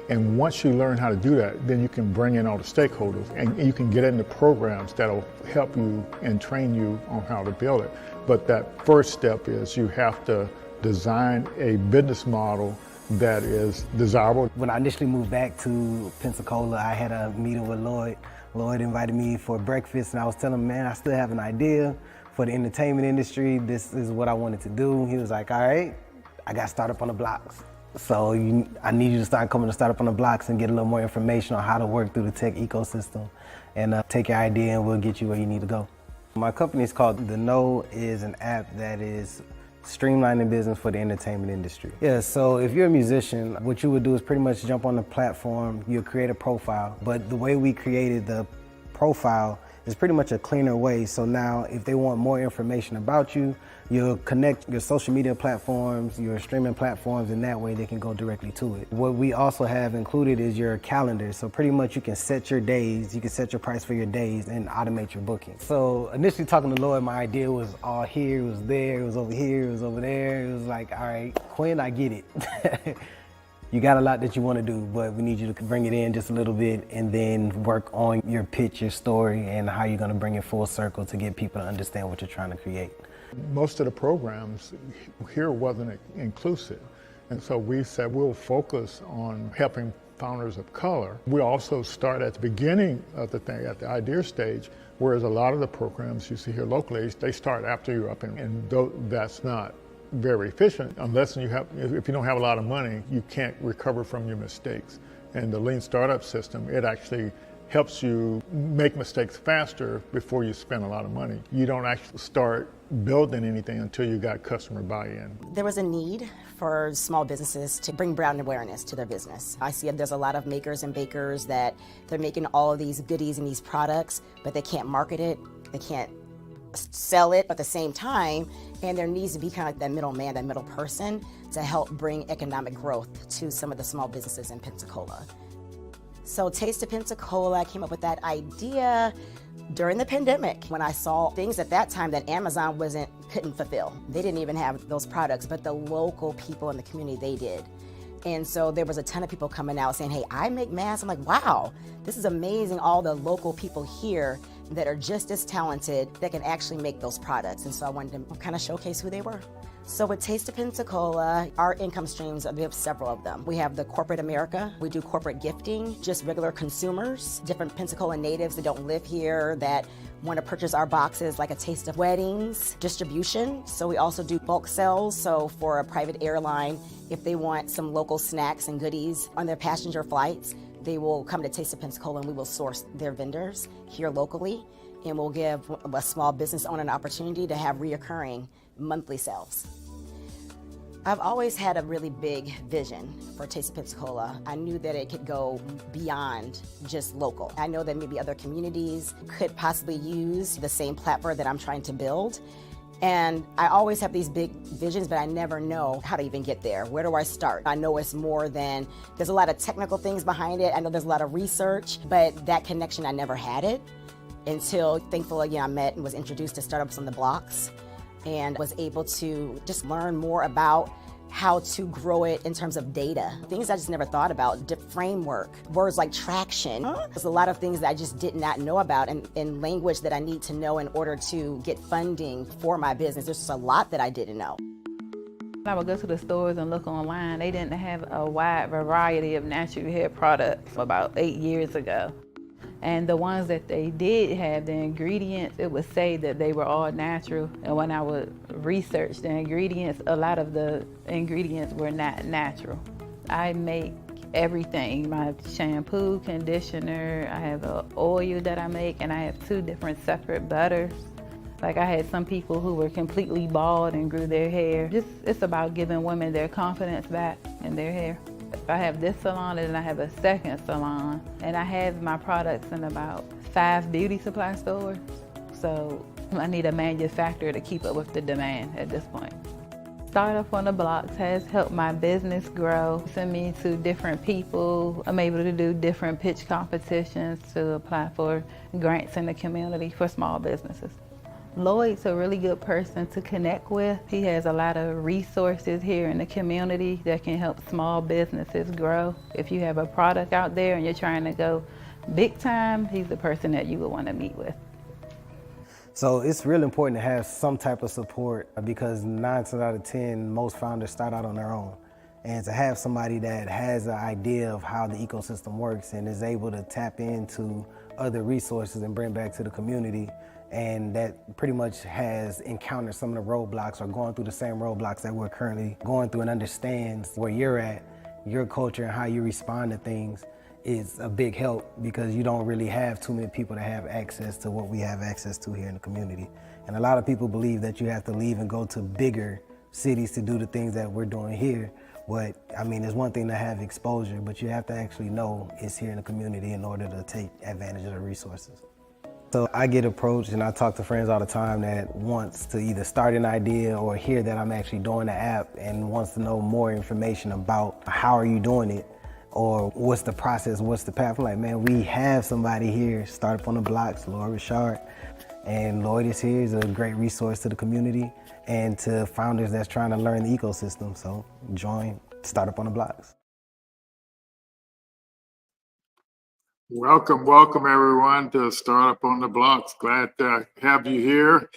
And once you learn how to do that, then you can bring in all the stakeholders and you can get into programs that'll help you and train you on how to build it. But that first step is you have to design a business model that is desirable. When I initially moved back to Pensacola, I had a meeting with Lloyd. Lloyd invited me for breakfast, and I was telling him, man, I still have an idea for the entertainment industry. This is what I wanted to do. He was like, all right, I got Startup on the Blocks. So I need you to start coming to Startup on the Blocks and get a little more information on how to work through the tech ecosystem and take your idea and we'll get you where you need to go. My company is called The Know, is an app that is streamlining business for the entertainment industry. Yeah, so if you're a musician, what you would do is pretty much jump on the platform, you'll create a profile, but the way we created the profile is pretty much a cleaner way. So now if they want more information about you, you'll connect your social media platforms, your streaming platforms, and that way they can go directly to it. What we also have included is your calendar. So pretty much you can set your days, you can set your price for your days and automate your booking. So initially talking to Lloyd, my idea was all here, it was there, it was over here, it was over there. It was like, all right, Quinn, I get it. You got a lot that you want to do, but we need you to bring it in just a little bit and then work on your pitch, your story, and how you're going to bring it full circle to get people to understand what you're trying to create. Most of the programs here wasn't inclusive, and so we said we'll focus on helping founders of color. We also start at the beginning of the thing, at the idea stage, whereas a lot of the programs you see here locally, they start after you're up, and that's not very efficient unless if you don't have a lot of money, you can't recover from your mistakes. And the Lean Startup system, it actually helps you make mistakes faster before you spend a lot of money. You don't actually start building anything until you got customer buy-in. There was a need for small businesses to bring brand awareness to their business. I see there's a lot of makers and bakers that they're making all of these goodies and these products, but they can't market it, they can't sell it at the same time, and there needs to be kind of that middleman, that middle person to help bring economic growth to some of the small businesses in Pensacola. So Taste of Pensacola, I came up with that idea during the pandemic when I saw things at that time that Amazon couldn't fulfill. They didn't even have those products, but the local people in the community, they did. And so there was a ton of people coming out saying, hey, I make masks. I'm like, wow, this is amazing. All the local people here that are just as talented that can actually make those products. And so I wanted to kind of showcase who they were. So with Taste of Pensacola, our income streams, we have several of them. We have the corporate America, we do corporate gifting, just regular consumers, different Pensacola natives that don't live here that want to purchase our boxes, like a taste of weddings, distribution. So we also do bulk sales. So for a private airline, if they want some local snacks and goodies on their passenger flights, they will come to Taste of Pensacola and we will source their vendors here locally. And we'll give a small business owner an opportunity to have reoccurring monthly sales. I've always had a really big vision for Taste of Pensacola. I knew that it could go beyond just local. I know that maybe other communities could possibly use the same platform that I'm trying to build. And I always have these big visions, but I never know how to even get there. Where do I start? I know it's more than, there's a lot of technical things behind it. I know there's a lot of research, but that connection, I never had it until, thankfully, I met and was introduced to Startups on the Blocks and was able to just learn more about how to grow it in terms of data. Things I just never thought about, framework, words like traction. There's a lot of things that I just did not know about and language that I need to know in order to get funding for my business. There's just a lot that I didn't know. I would go to the stores and look online. They didn't have a wide variety of natural hair products about 8 years ago. And the ones that they did have, the ingredients, it would say that they were all natural. And when I would research the ingredients, a lot of the ingredients were not natural. I make everything, my shampoo, conditioner, I have an oil that I make, and I have 2 different separate butters. Like I had some people who were completely bald and grew their hair. It's about giving women their confidence back in their hair. I have this salon and I have a second salon, and I have my products in about 5 beauty supply stores. So I need a manufacturer to keep up with the demand at this point. Startup on the Blocks has helped my business grow. Send me to different people. I'm able to do different pitch competitions to apply for grants in the community for small businesses. Lloyd's a really good person to connect with. He has a lot of resources here in the community that can help small businesses grow. If you have a product out there and you're trying to go big time, he's the person that you would want to meet with. So it's really important to have some type of support because 9 times out of 10, most founders start out on their own. And to have somebody that has an idea of how the ecosystem works and is able to tap into other resources and bring back to the community, and that pretty much has encountered some of the roadblocks or going through the same roadblocks that we're currently going through and understands where you're at, your culture and how you respond to things, is a big help because you don't really have too many people that have access to what we have access to here in the community. And a lot of people believe that you have to leave and go to bigger cities to do the things that we're doing here. But I mean, it's one thing to have exposure, but you have to actually know it's here in the community in order to take advantage of the resources. So I get approached and I talk to friends all the time that wants to either start an idea or hear that I'm actually doing the app and wants to know more information about how are you doing it or what's the process, what's the path. I'm like, man, we have somebody here, Startup on the Blocks, Lloyd Richard. And Lloyd is here, he's a great resource to the community and to founders that's trying to learn the ecosystem. So join Startup on the Blocks. Welcome, welcome everyone to Startup on the Blocks. Glad to have you here.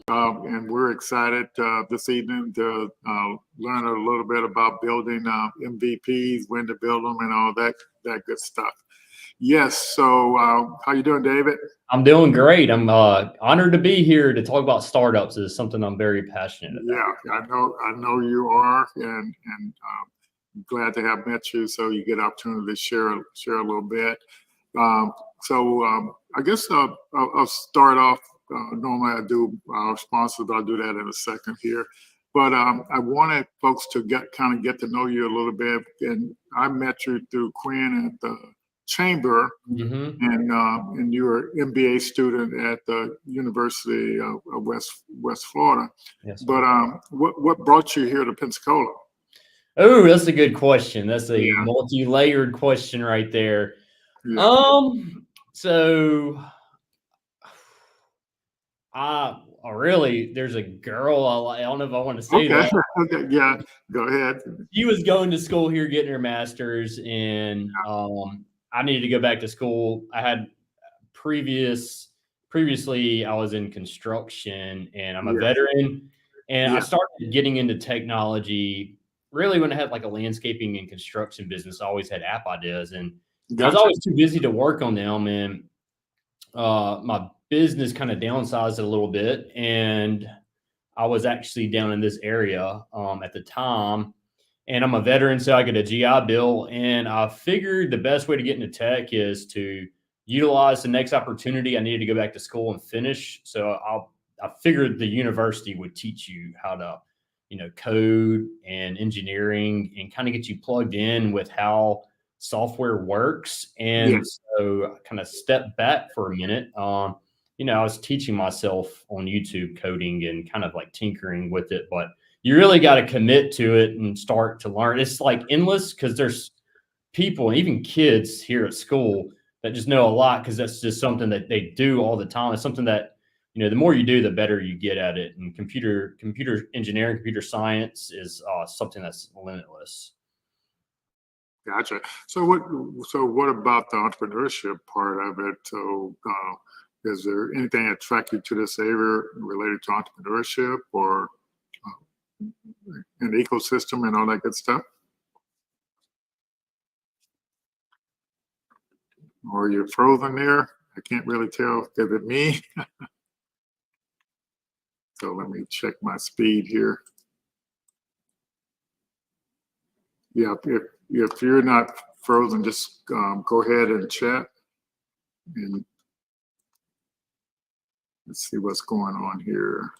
And we're excited this evening to learn a little bit about building MVPs, when to build them, and all that good stuff. Yes. So, how you doing, David? I'm doing great. I'm honored to be here to talk about startups. It's something I'm very passionate about. Yeah, I know you are, and glad to have met you. So you get opportunity to share a little bit. I guess I'll start off. Normally I do our sponsors, but I'll do that in a second here. But I wanted folks to get to know you a little bit. And I met you through Quinn at the Chamber, and you were an MBA student at the University of West Florida. Yes. But what brought you here to Pensacola? Oh, that's a good question. That's a multi-layered question right there. Yeah. So really, there's a girl. I don't know if I want to say that. Okay, yeah, go ahead. She was going to school here, getting her master's, and I needed to go back to school. I had previously I was in construction, and I'm a veteran, and I started getting into technology really when I had like a landscaping and construction business. I always had app ideas, and I was always too busy to work on them, and my business kind of downsized a little bit, and I was actually down in this area at the time, and I'm a veteran, so I get a GI Bill, and I figured the best way to get into tech is to utilize the next opportunity. I needed to go back to school and finish, so I figured the university would teach you how to, code and engineering and kind of get you plugged in with how software works. And so I kind of stepped back for a minute. I was teaching myself on YouTube coding and kind of like tinkering with it, but you really got to commit to it and start to learn. It's like endless because there's people, even kids here at school, that just know a lot because that's just something that they do all the time. It's something that, the more you do, the better you get at it. And computer engineering, computer science is something that's limitless. Gotcha. So what about the entrepreneurship part of it? So is there anything that attracted you to this area related to entrepreneurship or an ecosystem and all that good stuff? Or you're frozen there? I can't really tell. Is it me? So let me check my speed here. Yeah, if you're not frozen, just go ahead and chat, and let's see what's going on here.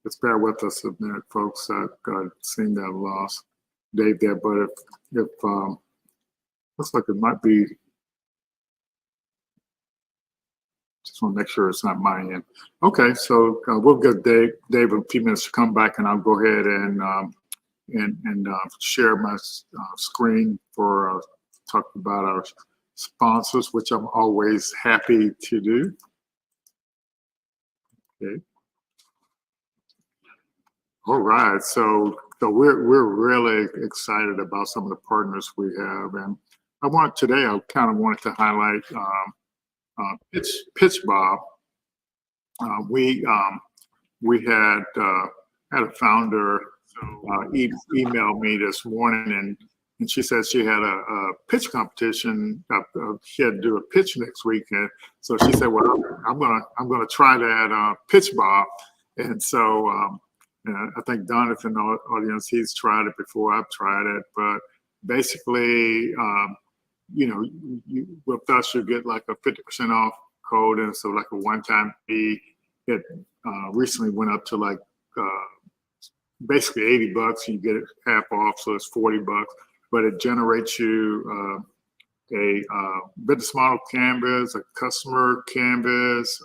Just bear with us a minute, folks. I seem to have lost Dave there, but if looks like it might be. Just want to make sure it's not my end. Okay, so we'll give Dave a few minutes to come back, and I'll go ahead and share my screen for talk about our sponsors, which I'm always happy to do. Okay. All right, so we're really excited about some of the partners we have, and I kind of wanted to highlight Pitch Bob. We had a founder email me this morning, and she said she had a pitch competition. She had to do a pitch next weekend, so she said, "Well, I'm gonna try that Pitch Bob," and so. I think Donovan in the audience, he's tried it before. I've tried it, but basically, with us, you get like a 50% off code, and so like a one-time fee. It recently went up to like basically $80. You get it half off, so it's $40. But it generates you a business model canvas, a customer canvas,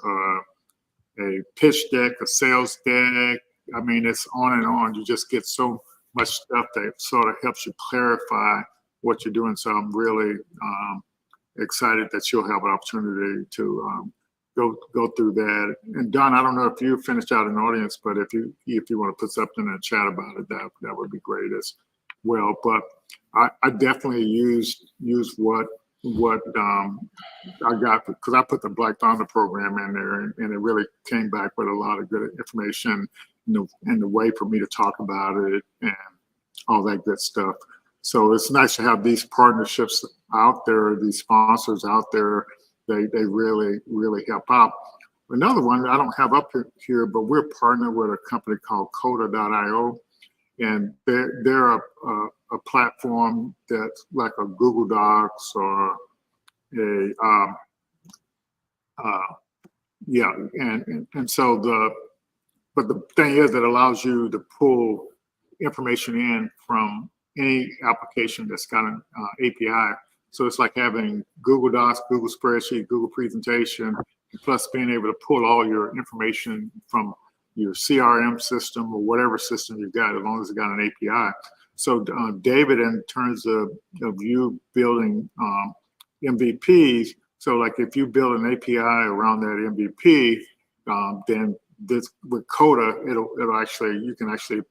a pitch deck, a sales deck. I mean, it's on and on. You just get so much stuff that sort of helps you clarify what you're doing. So I'm really excited that you'll have an opportunity to go through that. And Don, I don't know if you finished out an audience, but if you want to put something in the chat about it, that would be great as well. But I definitely use what I got, because I put the Black Founder program in there, and it really came back with a lot of good information and the way for me to talk about it and all that good stuff. So it's nice to have these partnerships out there, these sponsors out there. They really, really help out. Another one I don't have up here, but we're partnered with a company called Coda.io, and they're a platform that's like a Google Docs or and so but the thing is, it allows you to pull information in from any application that's got an API. So it's like having Google Docs, Google Spreadsheet, Google Presentation, plus being able to pull all your information from your CRM system or whatever system you've got, as long as it's got an API. So David, in terms of you building MVPs, so like if you build an API around that MVP, then this with Coda, it'll actually, you can actually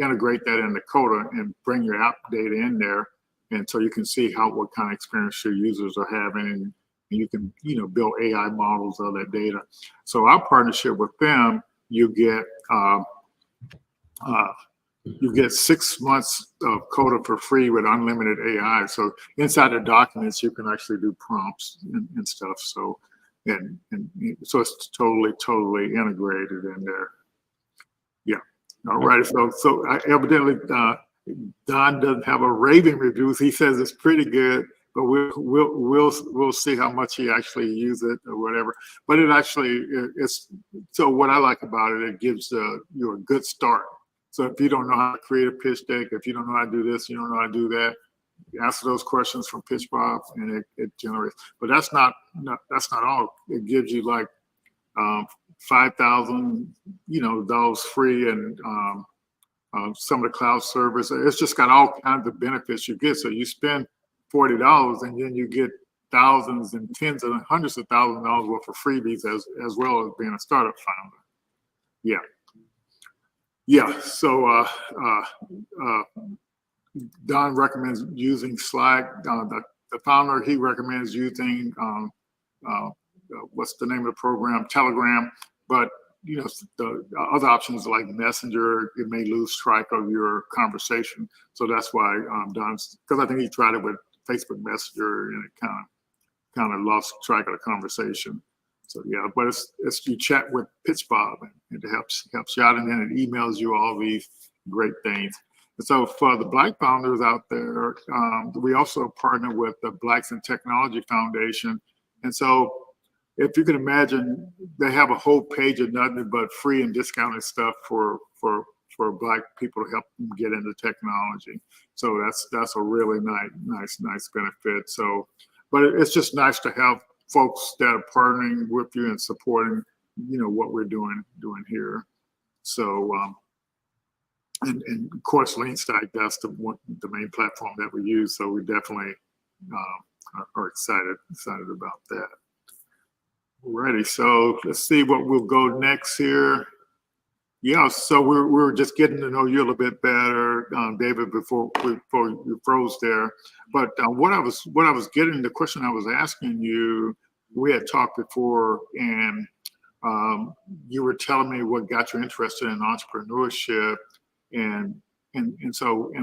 integrate that into Coda and bring your app data in there, and so you can see what kind of experience your users are having, and you can build AI models of that data. So our partnership with them, you get 6 months of Coda for free with unlimited AI. So inside the documents, you can actually do prompts and stuff. So and so it's totally integrated in there. Yeah. All right. So evidently Don doesn't have a raving reviews. He says it's pretty good, but we'll see how much he actually uses it or whatever. But it actually it's so what I like about it, it gives you a good start. So if you don't know how to create a pitch deck, if you don't know how to do this, you don't know how to do that, answer those questions from Pitch Bob, and it generates. But that's not all. It gives you like 5,000, those free, and some of the cloud servers. It's just got all kinds of benefits you get. So you spend $40, and then you get thousands and tens and hundreds of thousands of dollars worth of freebies as well as being a startup founder. Yeah. Yeah. So Don recommends using Slack. The founder, he recommends using what's the name of the program? Telegram. But the other options like Messenger, it may lose track of your conversation. So that's why Don's, because I think he tried it with Facebook Messenger, and it kind of lost track of the conversation. So yeah, but it's you chat with Pitch Bob, and it helps you out, and then it emails you all these great things. And so for the Black founders out there, we also partner with the Blacks in Technology Foundation. And so if you can imagine, they have a whole page of nothing but free and discounted stuff for Black people to help them get into technology. So that's a really nice benefit. So, but it's just nice to have folks that are partnering with you and supporting, what we're doing here. So, and of course, LeanStack, that's the main platform that we use. So we definitely are excited about that. Alrighty, so let's see what we'll go next here. Yeah, so we're just getting to know you a little bit better, David, before you froze there. But what I was getting, the question I was asking you, we had talked before, and you were telling me what got you interested in entrepreneurship, and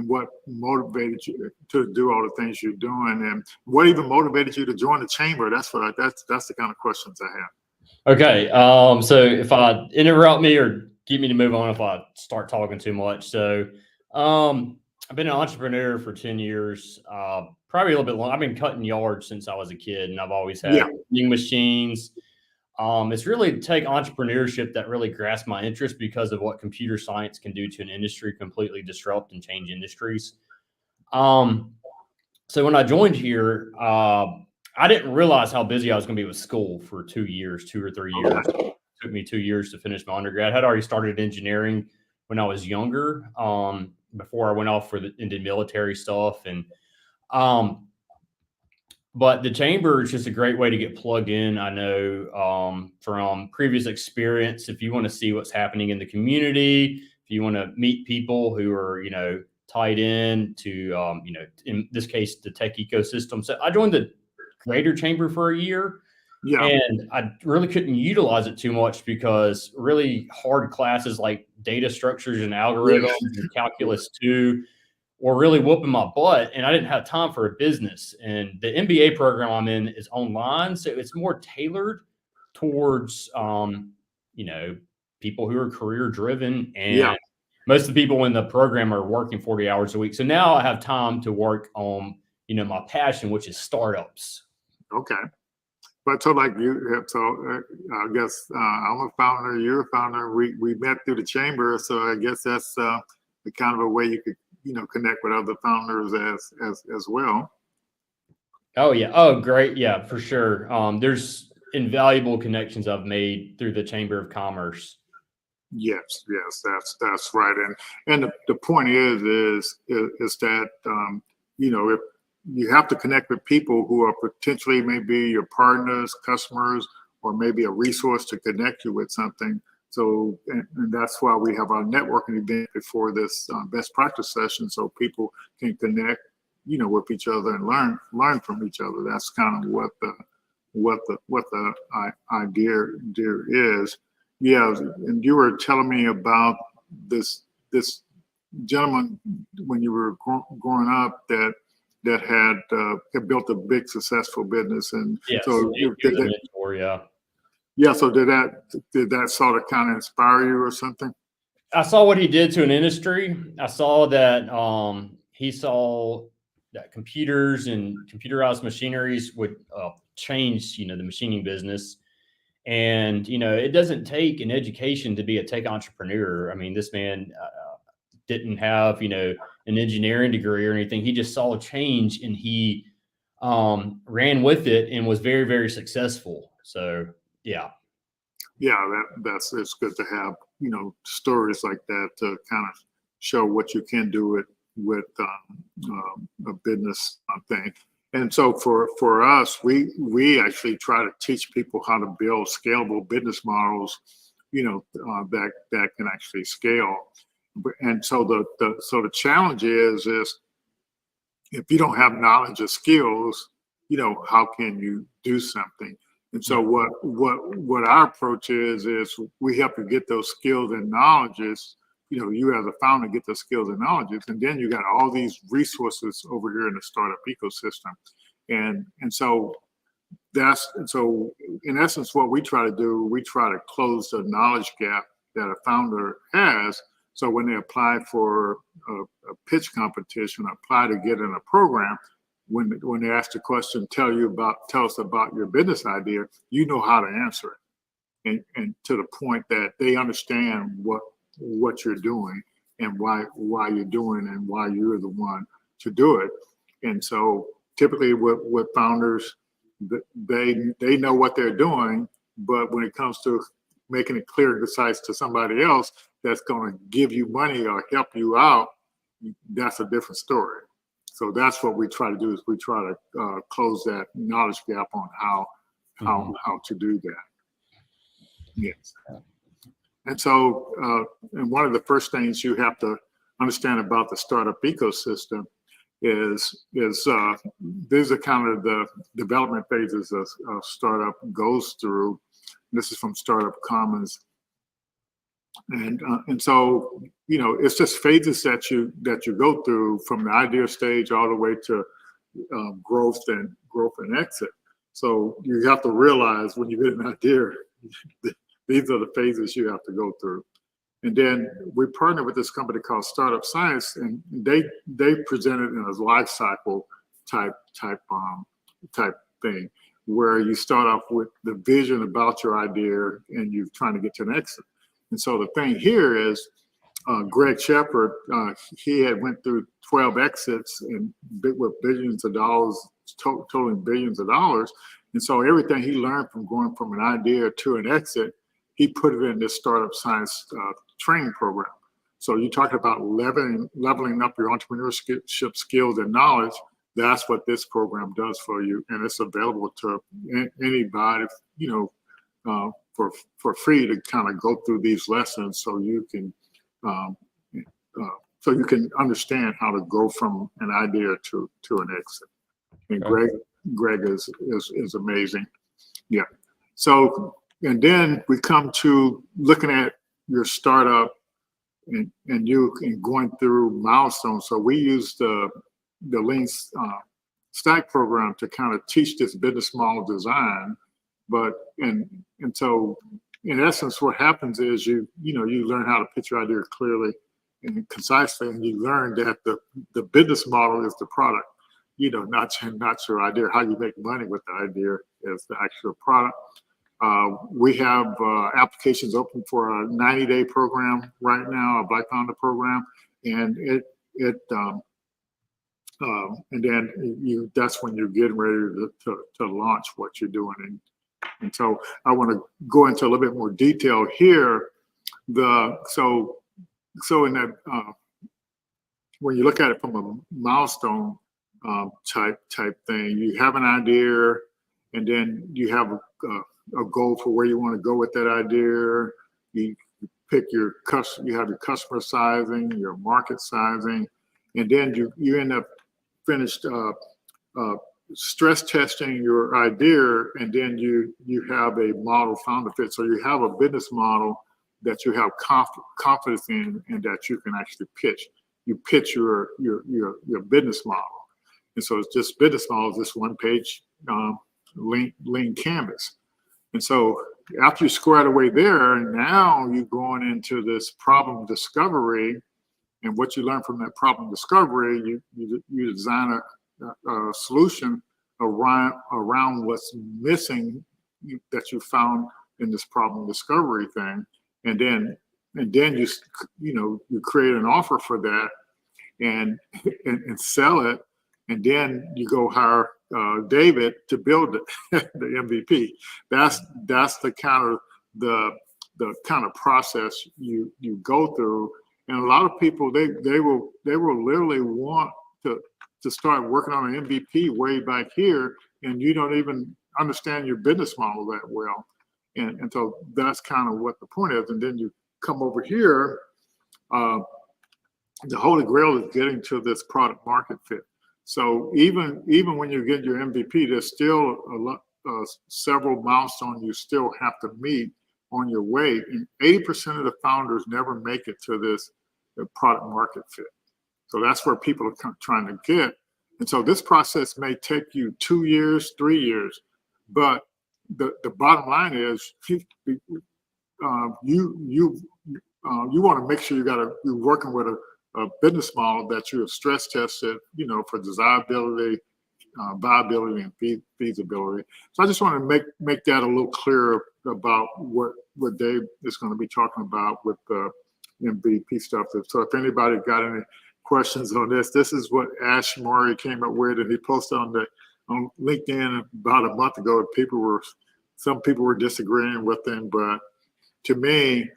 what motivated you to do all the things you're doing, and what even motivated you to join the chamber. That's the kind of questions I have. Okay, so if I interrupt me or get me to move on if I start talking too much. So I've been an entrepreneur for 10 years, probably a little bit long. I've been cutting yards since I was a kid, and I've always had cutting machines. It's really take entrepreneurship that really grasped my interest because of what computer science can do to an industry, completely disrupt and change industries. So when I joined here, I didn't realize how busy I was going to be with school for 2 or 3 years. It took me 2 years to finish my undergrad. I had already started engineering when I was younger, before I went off into military stuff. And but the chamber is just a great way to get plugged in. I know from previous experience, if you want to see what's happening in the community, if you want to meet people who are, tied in to, in this case, the tech ecosystem. So I joined the Greater Chamber for a year. Yeah. And I really couldn't utilize it too much because really hard classes like data structures and algorithms and calculus 2 were really whooping my butt, and I didn't have time for a business. And the MBA program I'm in is online, so it's more tailored towards, people who are career driven, and most of the people in the program are working 40 hours a week. So now I have time to work on, my passion, which is startups. Okay. But so like you, I guess I'm a founder, you're a founder. We met through the chamber, so I guess that's the kind of a way you could, connect with other founders as well. Oh yeah. Oh great. Yeah, for sure. There's invaluable connections I've made through the Chamber of Commerce. Yes, that's right. And the point is that if you have to connect with people who are potentially maybe your partners, customers, or maybe a resource to connect you with something. So, and that's why we have our networking event before this best practice session, so people can connect, with each other and learn from each other. That's kind of what the idea is. Yeah, and you were telling me about this gentleman when you were growing up that had built a big successful business, and yes, so so did that sort of kind of inspire you or something? I saw what he did to an industry. I saw that he saw that computers and computerized machineries would change, the machining business. And, it doesn't take an education to be a tech entrepreneur. I mean, this man didn't have, an engineering degree or anything. He just saw a change, and he ran with it and was very, very successful. So, yeah. Yeah, it's good to have, stories like that to kind of show what you can do with a business thing. And so for us, we actually try to teach people how to build scalable business models, that can actually scale. And so the challenge is if you don't have knowledge or skills, how can you do something? And so what our approach is we help you get those skills and knowledges. You as a founder get those skills and knowledges, and then you got all these resources over here in the startup ecosystem. And so in essence, what we try to do, we try to close the knowledge gap that a founder has. So when they apply for a pitch competition, apply to get in a program, when they ask the question, tell us about your business idea, you know how to answer it. And to the point that they understand what you're doing and why you're doing and why you're the one to do it. And so typically with founders, they know what they're doing, but when it comes to making it clear and concise to somebody else that's going to give you money or help you out, that's a different story. So that's what we try to do, is we try to close that knowledge gap on how to do that. Yes. And so, and one of the first things you have to understand about the startup ecosystem is these are kind of the development phases a startup goes through. This is from Startup Commons. And so, you know, it's just phases that you go through from the idea stage all the way to growth and exit. So you have to realize when you get an idea, these are the phases you have to go through. And then we partner with this company called Startup Science, and they present it in a life cycle type thing, where you start off with the vision about your idea and you're trying to get to an exit. And so the thing here is, Greg Shepard, he had went through 12 exits and with billions of dollars, totaling billions of dollars. And so everything he learned from going from an idea to an exit, he put it in this Startup Science training program. So you talk about leveling up your entrepreneurship skills and knowledge. That's what this program does for you, and it's available to anybody, you know, for free to kind of go through these lessons, so you can understand how to go from an idea to an exit. And Greg is amazing. Yeah. So, and then we come to looking at your startup and going through milestones. So we use the Lean Stack program to kind of teach this business model design. But and so in essence, what happens is you learn how to pitch your idea clearly and concisely, and you learn that the business model is the product, you know, not your idea. How you make money with the idea is the actual product. We have applications open for a 90-day program right now, a Black Founder program, and and then that's when you're getting ready to launch what you're doing. And so I want to go into a little bit more detail here. So in that, when you look at it from a milestone type thing, you have an idea, and then you have a goal for where you want to go with that idea. You pick you have your customer sizing, your market sizing, and then you end up finished stress testing your idea, and then you have a model founder fit. So you have a business model that you have confidence in, and that you can actually pitch. You pitch your business model, and so it's just business model is this one-page lean canvas. And so after you square it away there, now you're going into this problem discovery, and what you learn from that problem discovery, you design a solution around what's missing that you found in this problem discovery thing, and then you create an offer for that and sell it, and then you go hire David to build it, the MVP. That's the kind of process you go through, and a lot of people they will literally want to start working on an MVP way back here, and you don't even understand your business model that well, and so that's kind of what the point is. And then you come over here, the holy grail is getting to this product market fit. So even when you get your MVP, there's still several milestones you still have to meet on your way, and 80% of the founders never make it to this product market fit. So that's where people are trying to get. And so this process may take you 2 years, 3 years, but the bottom line is you want to make sure you're working with a business model that you have stress tested, for desirability, viability, and feasibility. So I just want to make that a little clearer about what Dave is going to be talking about with the MVP stuff. So if anybody got any questions on this is what Ash Murray came up with, and he posted on LinkedIn about a month ago. Some people were disagreeing with him, but to me,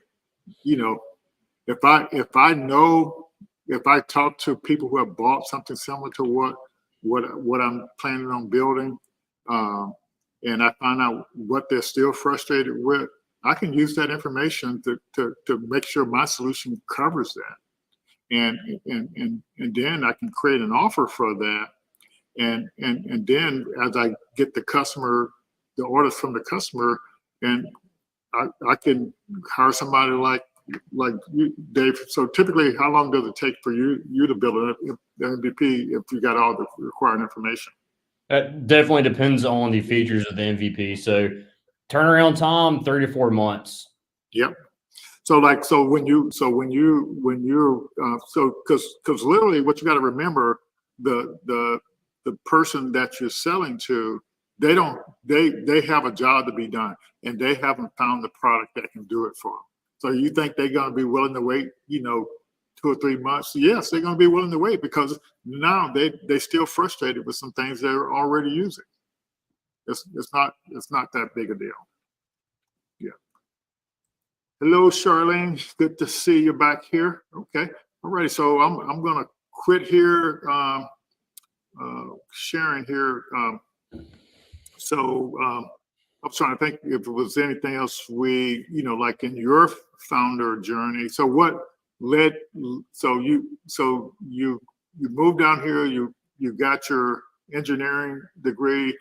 if I know if I talk to people who have bought something similar to what I'm planning on building, and I find out what they're still frustrated with, I can use that information to make sure my solution covers that. And then I can create an offer for that. And then as I get the orders from the customer, and I can hire somebody like you, Dave. So typically, how long does it take for you to build an MVP if you got all the required information? That definitely depends on the features of the MVP. So turnaround time, 3 to 4 months. Yep. So because literally what you got to remember, the person that you're selling to, they have a job to be done, and they haven't found the product that can do it for them. So you think they're going to be willing to wait, 2 or 3 months? Yes, they're going to be willing to wait, because now they're still frustrated with some things they're already using. It's not that big a deal. Yeah. Hello, Charlene. Good to see you back here. Okay. All right. So I'm going to quit here, sharing here. I'm trying to think if there was anything else like in your founder journey. So what led? So you moved down here. You got your engineering degree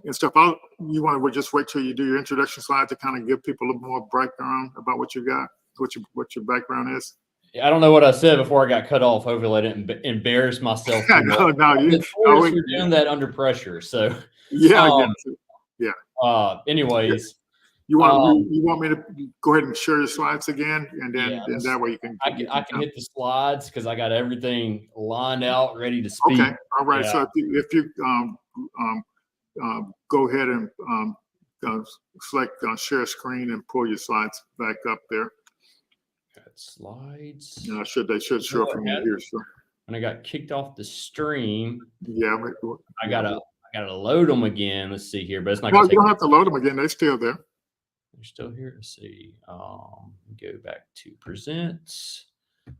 and stuff. You want to just wait till you do your introduction slide to kind of give people a little more background about what you got, what your background is. I don't know what I said before I got cut off. Hopefully, I didn't embarrass myself. No, you're doing that under pressure. So yeah, anyways, you want me to go ahead and share your slides again, and then that way you can. I can hit the slides because I got everything lined out, ready to speak. Okay, all right. Yeah. So if you go ahead and select share screen and pull your slides back up there. Got slides. They should show up from here. So. When I got kicked off the stream, yeah, I gotta load them again. Let's see here, but it's not. No, you don't have to load them again. They're still there. They're still here. Let's see. Go back to presents,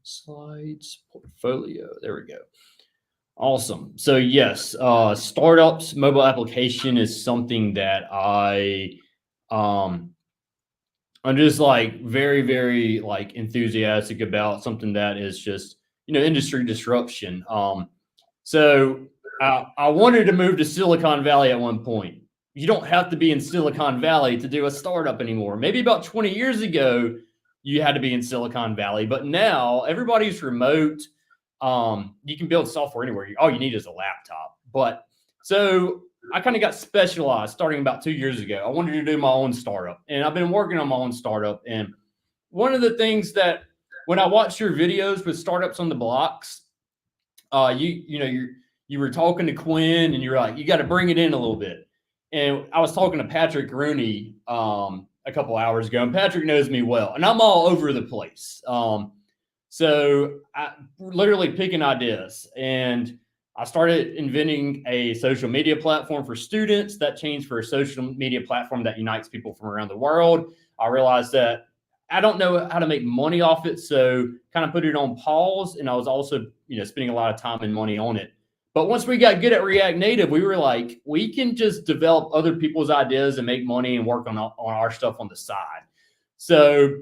slides, portfolio. There we go. Awesome. So yes, startups mobile application is something that I'm just like very, very like enthusiastic about, something that is just, industry disruption. So I wanted to move to Silicon Valley at one point. You don't have to be in Silicon Valley to do a startup anymore. Maybe about 20 years ago, you had to be in Silicon Valley, but now everybody's remote. You can build software anywhere. All you need is a laptop. But so I kind of got specialized starting about 2 years ago. I wanted to do my own startup, and I've been working on my own startup. And one of the things that when I watched your videos with Startups on the Blocks, you were talking to Quinn, and you're like, you got to bring it in a little bit. And I was talking to Patrick Rooney a couple hours ago, and Patrick knows me well, and I'm all over the place. So I literally picking ideas, and I started inventing a social media platform for students that changed for a social media platform that unites people from around the world. I realized that I don't know how to make money off it, so kind of put it on pause. And I was also, spending a lot of time and money on it. But once we got good at React Native, we were like, we can just develop other people's ideas and make money and work on our stuff on the side. So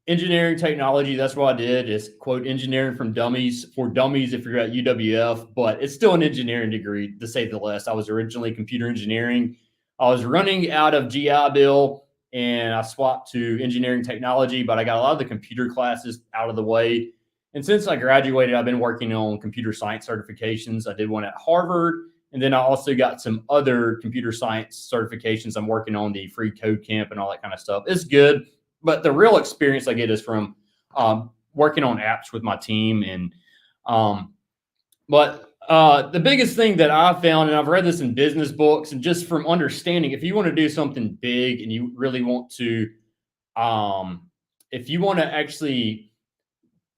engineering technology, that's what I did. It's quote engineering for dummies if you're at UWF, but it's still an engineering degree to say the least. I was originally computer engineering. I was running out of GI Bill and I swapped to engineering technology, but I got a lot of the computer classes out of the way. And since I graduated, I've been working on computer science certifications. I did one at Harvard, and then I also got some other computer science certifications. I'm working on the free code camp and all that kind of stuff. It's good, but the real experience I get is from working on apps with my team. And the biggest thing that I found, and I've read this in business books and just from understanding, if you want to do something big and you really want to, if you want to actually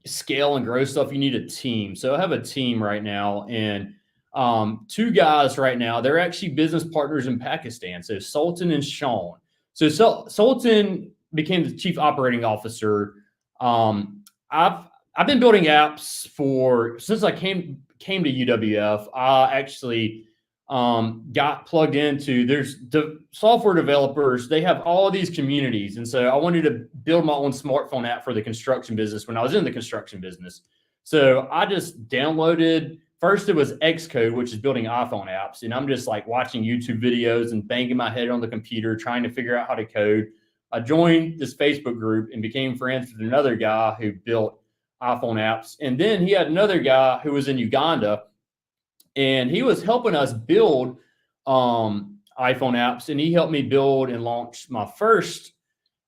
scale and grow stuff, you need a team. So I have a team right now, and 2 guys right now, they're actually business partners in Pakistan. So Sultan and Sean. So Sultan became the chief operating officer. I've I've been building apps since I came to UWF. I actually got plugged into, there's the software developers, they have all of these communities. And so I wanted to build my own smartphone app for the construction business when I was in the construction business. So I just downloaded, first it was Xcode, which is building iPhone apps. And I'm just like watching YouTube videos and banging my head on the computer, trying to figure out how to code. I joined this Facebook group and became friends with another guy who built iPhone apps. And then he had another guy who was in Uganda, and he was helping us build iPhone apps. And he helped me build and launch my first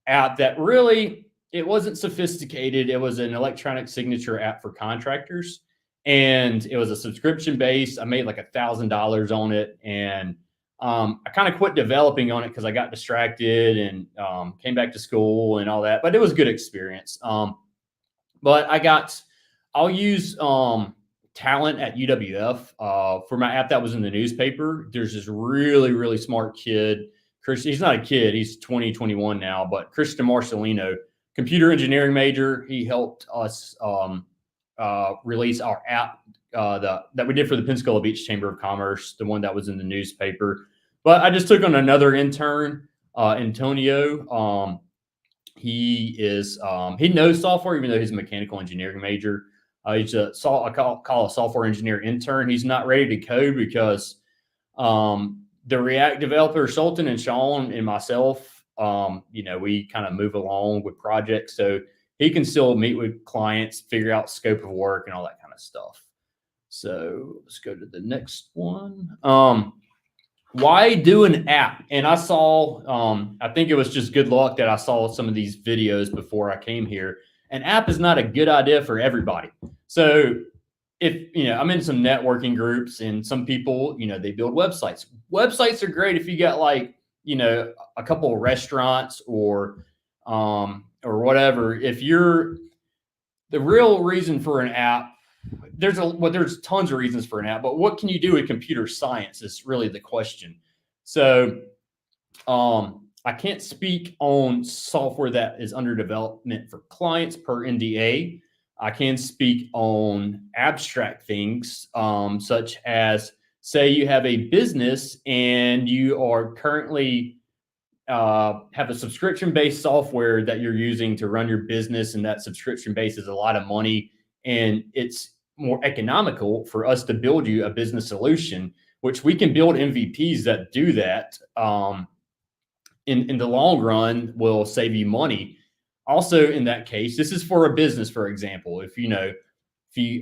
app that really, it wasn't sophisticated. It was an electronic signature app for contractors. And it was a subscription based. I made like $1,000 on it. And I kind of quit developing on it because I got distracted and came back to school and all that. But it was a good experience. But I'll use talent at UWF for my app that was in the newspaper. There's this really, really smart kid. He's not a kid. He's 20, 21 now, but Christian Marcelino, computer engineering major. He helped us release our app that we did for the Pensacola Beach Chamber of Commerce, the one that was in the newspaper. But I just took on another intern, Antonio. He knows software, even though he's a mechanical engineering major. He's I call a software engineer intern. He's not ready to code because the React developer, Sultan and Sean and myself, we kind of move along with projects. So he can still meet with clients, figure out scope of work and all that kind of stuff. So let's go to the next one. Why do an app? And I saw, I think it was just good luck that I saw some of these videos before I came here. An app is not a good idea for everybody. So if, I'm in some networking groups and some people, they build websites. Websites are great if you got like, a couple of restaurants or whatever. If you're the real reason for an app, there's tons of reasons for an app, but what can you do with computer science is really the question. So I can't speak on software that is under development for clients per NDA. I can speak on abstract things, such as, say you have a business and you are currently have a subscription-based software that you're using to run your business, and that subscription base is a lot of money, and it's more economical for us to build you a business solution, which we can build MVPs that do that. In the long run will save you money. Also, in that case, this is for a business, for example. If you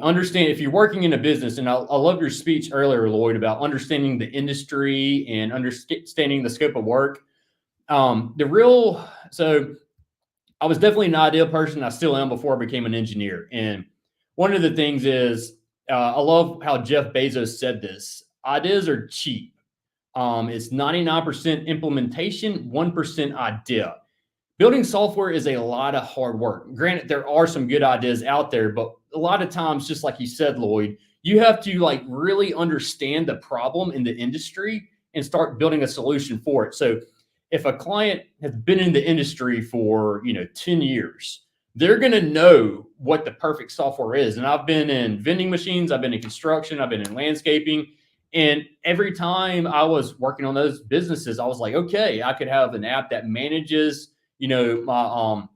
understand, if you're working in a business, and I love your speech earlier, Lloyd, about understanding the industry and understanding the scope of work. So I was definitely an ideal person. I still am before I became an engineer. And one of the things is, I love how Jeff Bezos said this: ideas are cheap. It's 99% implementation, 1% idea. Building software is a lot of hard work. Granted, there are some good ideas out there, but a lot of times, just like you said, Lloyd, you have to like really understand the problem in the industry and start building a solution for it. So if a client has been in the industry for 10 years, they're going to know what the perfect software is. And I've been in vending machines, I've been in construction, I've been in landscaping. And every time I was working on those businesses, I was like, okay, I could have an app that manages, my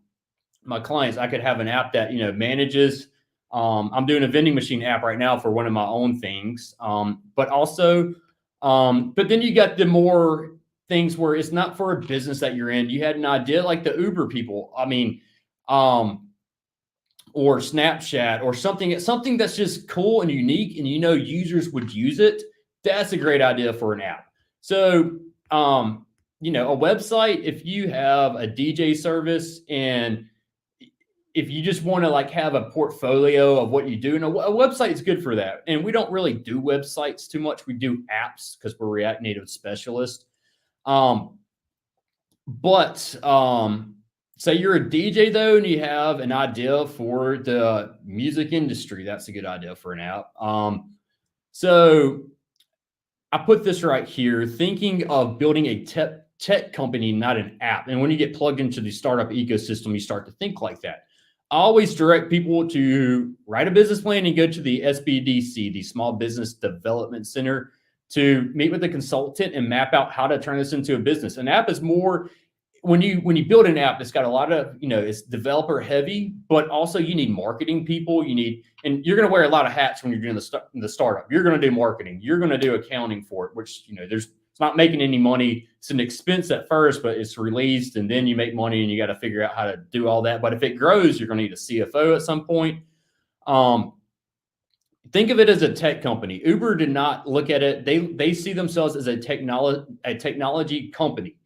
clients. I could have an app that, manages. I'm doing a vending machine app right now for one of my own things. But then you got the more things where it's not for a business that you're in. You had an idea like the Uber people. Or Snapchat or something that's just cool and unique, and users would use it. That's a great idea for an app. So, a website, if you have a DJ service and if you just want to like have a portfolio of what you do, and a website is good for that. And we don't really do websites too much. We do apps because we're React Native specialists. Say you're a DJ though, and you have an idea for the music industry. That's a good idea for an app. So I put this right here, thinking of building a tech company, not an app. And when you get plugged into the startup ecosystem, you start to think like that. I always direct people to write a business plan and go to the SBDC, the Small Business Development Center, to meet with a consultant and map out how to turn this into a business. An app is more, when you build an app, it's got a lot of, it's developer heavy, but also you need marketing people. And you're going to wear a lot of hats when you're doing the startup. You're going to do marketing. You're going to do accounting for it, which, it's not making any money. It's an expense at first, but it's released, and then you make money, and you got to figure out how to do all that. But if it grows, you're going to need a CFO at some point. Think of it as a tech company. Uber did not look at it. They see themselves as a technology company,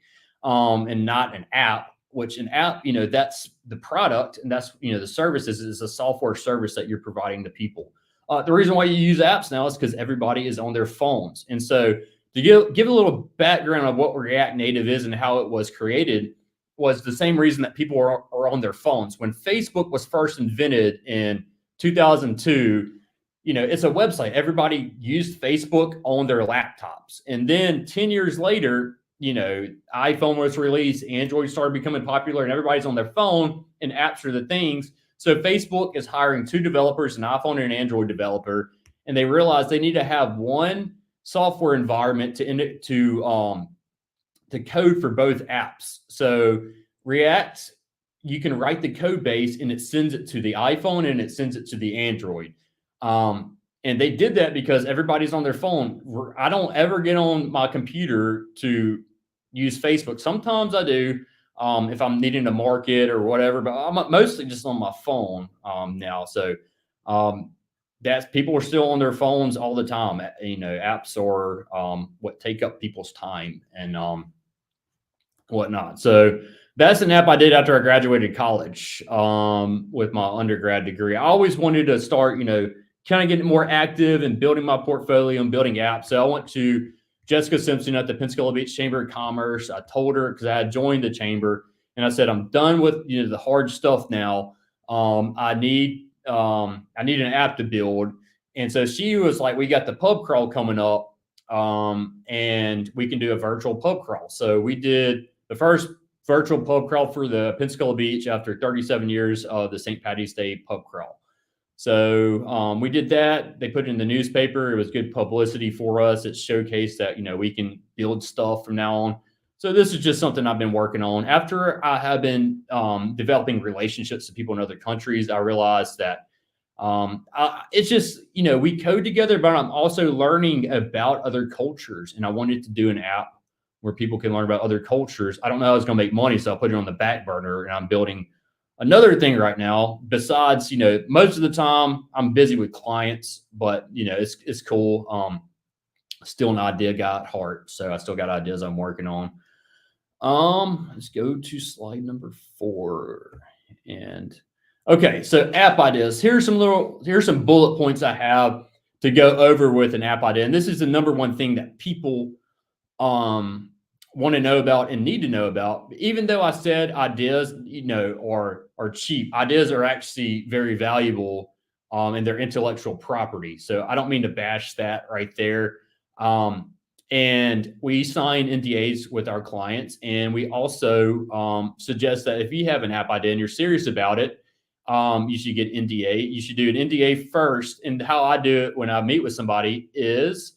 and not an app. Which an app, that's the product, and that's the services is a software service that you're providing to people. The reason why you use apps now is because everybody is on their phones, and so to give a little background of what React Native is and how it was created was the same reason that people are on their phones. When Facebook was first invented in 2002, it's a website. Everybody used Facebook on their laptops. And then 10 years later, iPhone was released, Android started becoming popular, and everybody's on their phone, and apps are the things. So Facebook is hiring 2 developers, an iPhone and an Android developer, and they realized they need to have one software environment to code for both apps. So React, you can write the code base, and it sends it to the iPhone and it sends it to the Android. And they did that because everybody's on their phone. I don't ever get on my computer to use Facebook. Sometimes I do, if I'm needing to market or whatever, but I'm mostly just on my phone now. So that's, people are still on their phones all the time. Apps are what take up people's time and whatnot. So that's an app I did after I graduated college with my undergrad degree. I always wanted to start, kind of getting more active and building my portfolio and building apps. So I went to Jessica Simpson at the Pensacola Beach Chamber of Commerce. I told her, because I had joined the chamber, and I said, I'm done with the hard stuff now. I need an app to build. And so she was like, we got the pub crawl coming up, and we can do a virtual pub crawl. So we did the first virtual pub crawl for the Pensacola Beach after 37 years of the St. Patty's Day pub crawl. So we did that. They put it in the newspaper. It was good publicity for us. It showcased that, we can build stuff from now on. So this is just something I've been working on. After I have been developing relationships with people in other countries, I realized that it's just, we code together, but I'm also learning about other cultures. And I wanted to do an app where people can learn about other cultures. I don't know how it's going to make money, so I put it on the back burner, and I'm building another thing right now. Besides, most of the time I'm busy with clients, but it's cool. Still an idea guy at heart, so I still got ideas I'm working on. Let's go to slide number 4. And okay, so app ideas. Here's some bullet points I have to go over with an app idea. And this is the number one thing that people want to know about and need to know about. Even though I said ideas, are cheap, ideas are actually very valuable, and they're intellectual property. So I don't mean to bash that right there. And we sign NDAs with our clients, and we also suggest that if you have an app idea and you're serious about it, you should get NDA. You should do an NDA first. And how I do it when I meet with somebody is,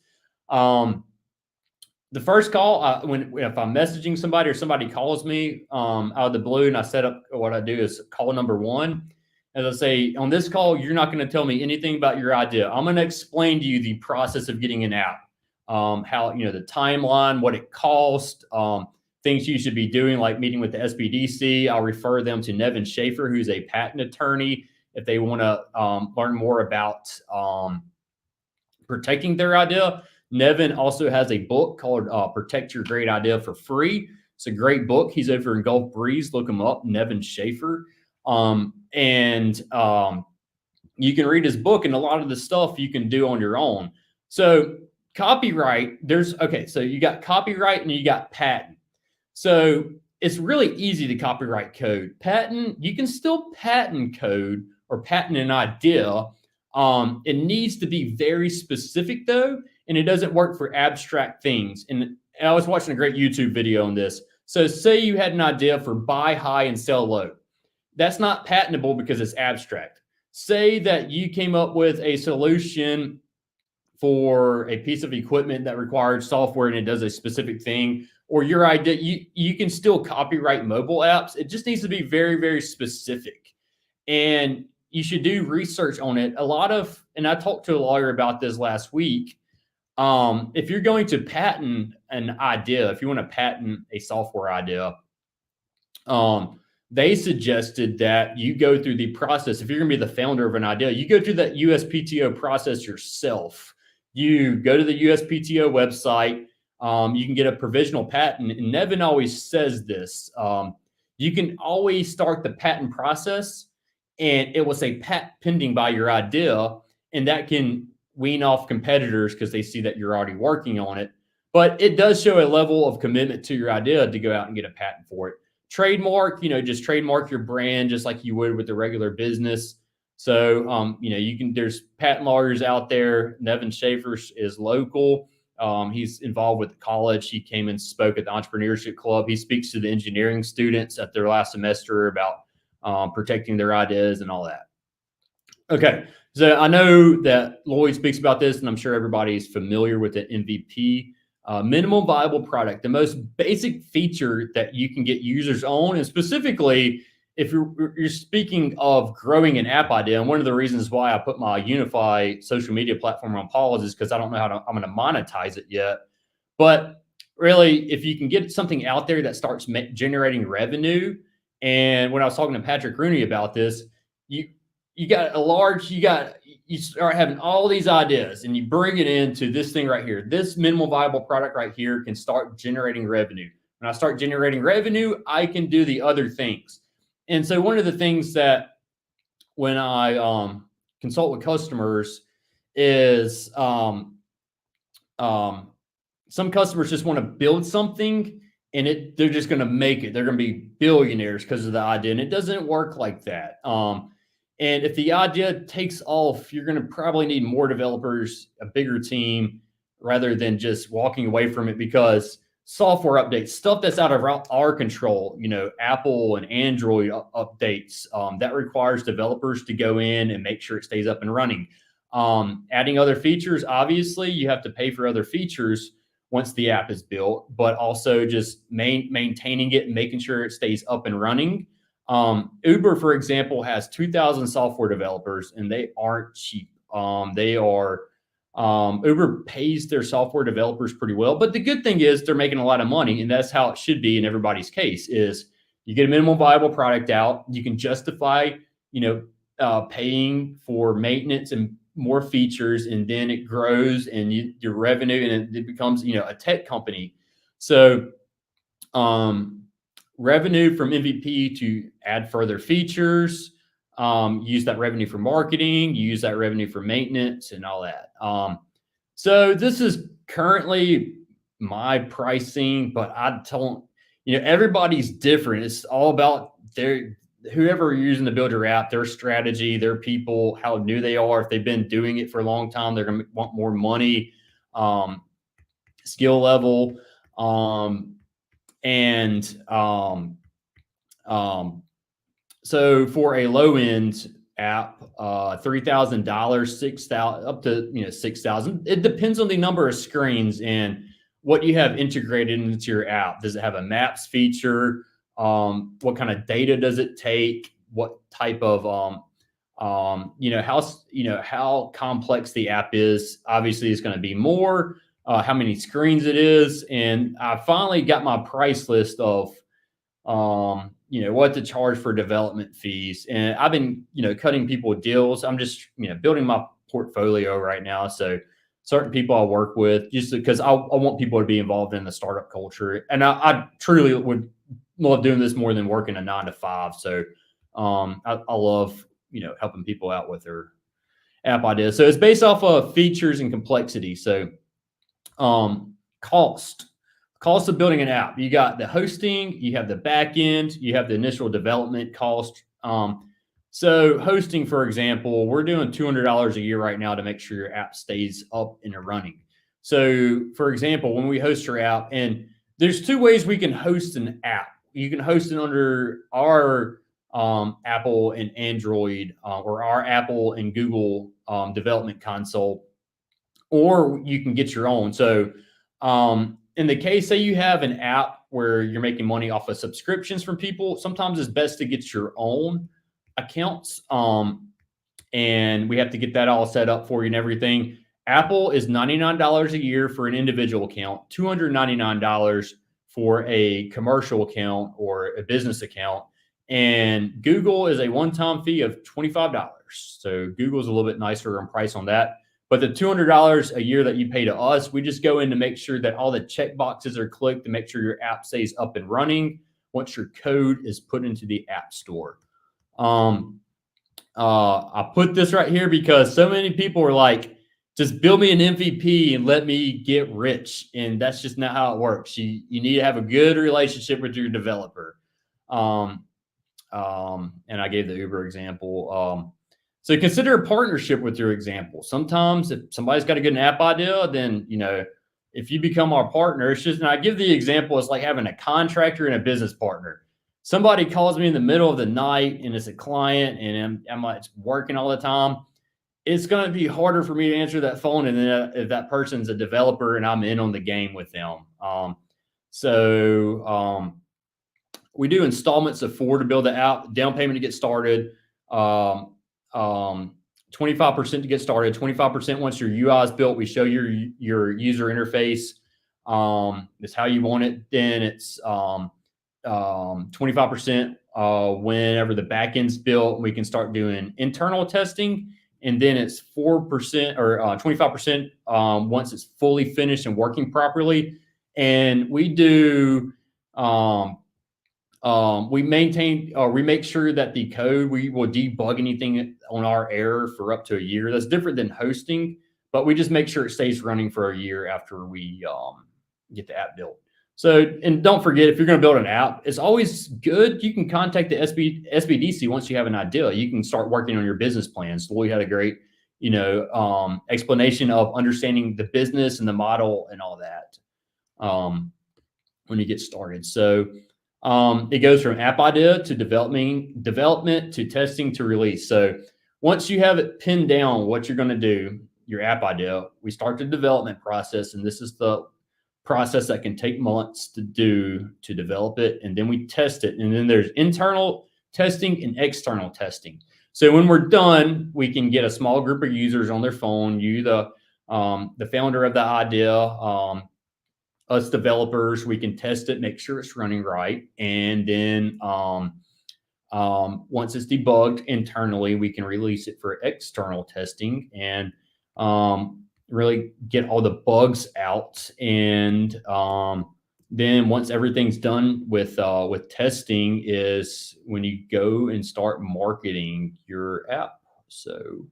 the first call, if I'm messaging somebody or somebody calls me out of the blue, and I set up, what I do is call number 1. As I say, on this call, you're not going to tell me anything about your idea. I'm going to explain to you the process of getting an app, how, the timeline, what it costs, things you should be doing, like meeting with the SBDC. I'll refer them to Nevin Schaefer, who's a patent attorney, if they want to learn more about protecting their idea. Nevin also has a book called Protect Your Great Idea for Free. It's a great book. He's over in Gulf Breeze. Look him up, Nevin Schaefer. And you can read his book, and a lot of the stuff you can do on your own. So copyright, so you got copyright and you got patent. So it's really easy to copyright code. Patent, you can still patent code or patent an idea. It needs to be very specific though, and it doesn't work for abstract things. And I was watching a great YouTube video on this. So say you had an idea for buy high and sell low. that's not patentable because it's abstract. Say that you came up with a solution for a piece of equipment that requires software and it does a specific thing, or your idea, you can still copyright mobile apps. It just needs to be very, very specific. And you should do research on it. And I talked to a lawyer about this last week. If you're going to patent an idea, if you want to patent a software idea, they suggested that you go through the process. If you're going to be the founder of an idea, you go through that USPTO process yourself. You go to the USPTO website. You can get a provisional patent. And Nevin always says this. You can always start the patent process, and it will say patent pending by your idea, and that can wean off competitors because they see that you're already working on it. But it does show a level of commitment to your idea to go out and get a patent for it. Trademark, just trademark your brand just like you would with a regular business. So, there's patent lawyers out there. Nevin Schaefer is local. He's involved with the college. He came and spoke at the Entrepreneurship Club. He speaks to the engineering students at their last semester about protecting their ideas and all that. Okay, so I know that Lloyd speaks about this, and I'm sure everybody's familiar with the MVP. Minimum viable product, the most basic feature that you can get users on, and specifically if you're speaking of growing an app idea, and one of the reasons why I put my Unify social media platform on pause is because I don't know how I'm going to monetize it yet. But really, if you can get something out there that starts generating revenue, and when I was talking to Patrick Rooney about this, you start having all these ideas and you bring it into this thing right here. This minimal viable product right here can start generating revenue. When I start generating revenue, I can do the other things. And so one of the things that when I consult with customers is some customers just want to build something and they're just going to make it. They're going to be billionaires because of the idea. And it doesn't work like that. And if the idea takes off, you're going to probably need more developers, a bigger team, rather than just walking away from it, because software updates, stuff that's out of our control, Apple and Android updates, that requires developers to go in and make sure it stays up and running. Adding other features, obviously, you have to pay for other features once the app is built, but also just maintaining it and making sure it stays up and running. Uber, for example, has 2,000 software developers, and they aren't cheap. Uber pays their software developers pretty well, but the good thing is they're making a lot of money, and that's how it should be in everybody's case. Is you get a minimum viable product out, you can justify, paying for maintenance and more features, and then it grows and your revenue, and it becomes, a tech company. So, revenue from MVP to add further features, use that revenue for marketing, use that revenue for maintenance and all that. So this is currently my pricing, but I don't, everybody's different. It's all about whoever you're using to build your app, their strategy, their people, how new they are. If they've been doing it for a long time, they're going to want more money, skill level, so for a low end app, $3,000, $6,000, up to $6,000. It depends on the number of screens and what you have integrated into your app. Does it have a maps feature? What kind of data does it take? What type of how complex the app is? Obviously, it's going to be more. How many screens it is, and I finally got my price list of what to charge for development fees, and I've been cutting people deals. I'm just building my portfolio right now, so certain people I work with, just because I want people to be involved in the startup culture, and I truly would love doing this more than working a 9-to-5. So I love helping people out with their app ideas. So it's based off of features and complexity. So cost of building an app. You got the hosting, you have the back end, you have the initial development cost. So hosting, for example, we're doing $200 a year right now to make sure your app stays up and running. So for example, when we host your app, and there's two ways we can host an app. You can host it under our Apple and Android or our Apple and Google development console, or you can get your own. So in the case, say you have an app where you're making money off of subscriptions from people, sometimes it's best to get your own accounts. And we have to get that all set up for you and everything. Apple is $99 a year for an individual account, $299 for a commercial account or a business account. And Google is a one-time fee of $25. So Google's a little bit nicer on price on that. But the $200 a year that you pay to us, we just go in to make sure that all the check boxes are clicked to make sure your app stays up and running once your code is put into the App Store. I put this right here because so many people are like, just build me an MVP and let me get rich. And that's just not how it works. You need to have a good relationship with your developer. And I gave the Uber example. So consider a partnership with your example. Sometimes if somebody's got a good app idea, then, if you become our partner, it's just, and I give the example, it's like having a contractor and a business partner. Somebody calls me in the middle of the night and it's a client and I'm like working all the time. It's going to be harder for me to answer that phone. And then if that person's a developer and I'm in on the game with them. We do installments of 4 to build the app, down payment to get started, 25% to get started, 25% once your UI is built. We show your user interface. It's how you want it. Then it's 25% whenever the backend's built. We can start doing internal testing. And then it's 4% or 25% once it's fully finished and working properly. And we do, we make sure that the code, we will debug anything on our error for up to a year. That's different than hosting, but we just make sure it stays running for a year after we get the app built. So, and don't forget, if you're going to build an app, it's always good. You can contact the SBDC once you have an idea. You can start working on your business plans. Lloyd had a great, explanation of understanding the business and the model and all that when you get started. So it goes from app idea to development to testing to release. So once you have it pinned down what you're going to do, your app idea, we start the development process, and this is the process that can take months to develop it. And then we test it. And then there's internal testing and external testing. So when we're done, we can get a small group of users on their phone, the founder of the idea, us developers, we can test it, make sure it's running right. And then once it's debugged internally, we can release it for external testing and really get all the bugs out. And then once everything's done with testing is when you go and start marketing your app. So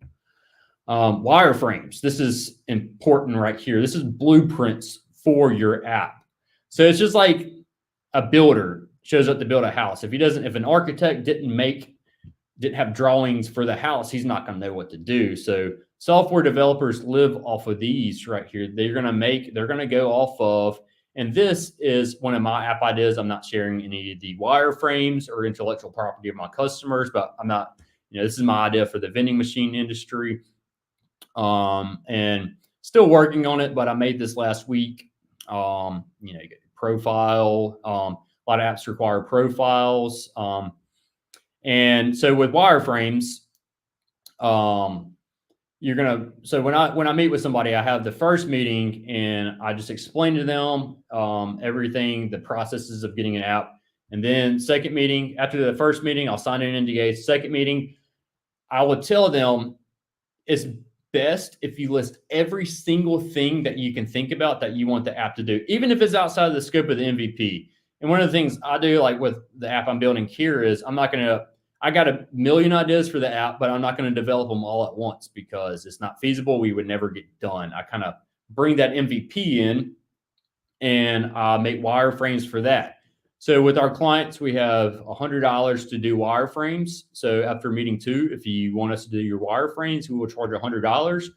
wireframes, this is important right here. This is blueprints for your app. So it's just like a builder shows up to build a house. If an architect didn't have drawings for the house, he's not going to know what to do. So software developers live off of these right here. They're going to go off of, and this is one of my app ideas. I'm not sharing any of the wireframes or intellectual property of my customers, but this is my idea for the vending machine industry. And still working on it, but I made this last week. You get profile, a lot of apps require profiles. And so with wireframes, so when I meet with somebody, I have the first meeting and I just explain to them everything, the processes of getting an app. And then second meeting, after the first meeting, I'll sign an NDA. Second meeting, I will tell them it's best if you list every single thing that you can think about that you want the app to do, even if it's outside of the scope of the MVP. And one of the things I do, like with the app I'm building here, is I got a million ideas for the app, but I'm not going to develop them all at once because it's not feasible. We would never get done. I kind of bring that MVP in and make wireframes for that. So with our clients, we have $100 to do wireframes. So after meeting 2, if you want us to do your wireframes, we will charge $100.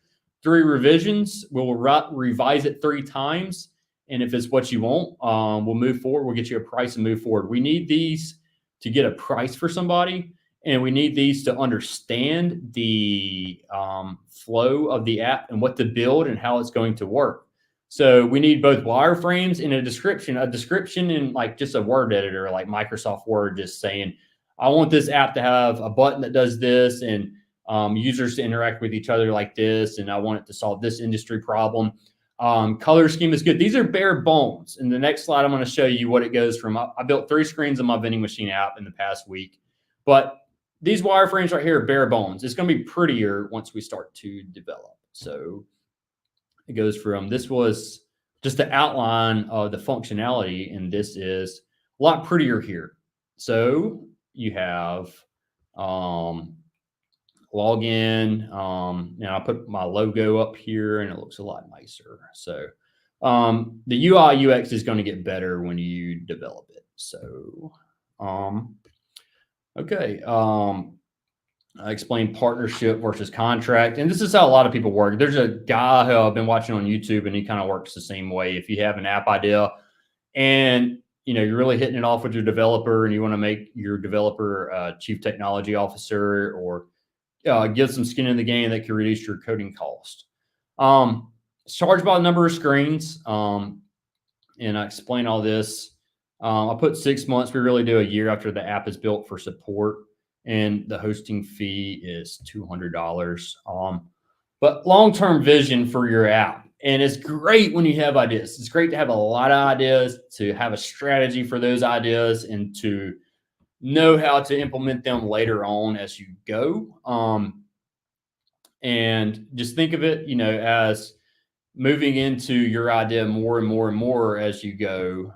3 revisions, we'll revise it 3 times. And if it's what you want, we'll move forward. We'll get you a price and move forward. We need these to get a price for somebody. And we need these to understand the flow of the app and what to build and how it's going to work. So we need both wireframes and a description in like just a word editor, like Microsoft Word, just saying, I want this app to have a button that does this and users to interact with each other like this. And I want it to solve this industry problem. Color scheme is good. These are bare bones. In the next slide, I'm going to show you what it goes from. I built 3 screens on my vending machine app in the past week, but these wireframes right here are bare bones. It's going to be prettier once we start to develop. So it goes from, this was just the outline of the functionality, and this is a lot prettier here. So you have login, and I put my logo up here and it looks a lot nicer. So the UI UX is going to get better when you develop it. So okay, I explained partnership versus contract, and this is how a lot of people work. There's a guy who I've been watching on YouTube, and he kind of works the same way. If you have an app idea and you're really hitting it off with your developer and you want to make your developer chief technology officer, or give some skin in the game that can reduce your coding cost. Charge by the number of screens. And I explain all this. I put 6 months. We really do a year after the app is built for support. And the hosting fee is $200. But long-term vision for your app. And it's great when you have ideas. It's great to have a lot of ideas, to have a strategy for those ideas, and to know how to implement them later on as you go. And just think of it, as moving into your idea more and more and more as you go.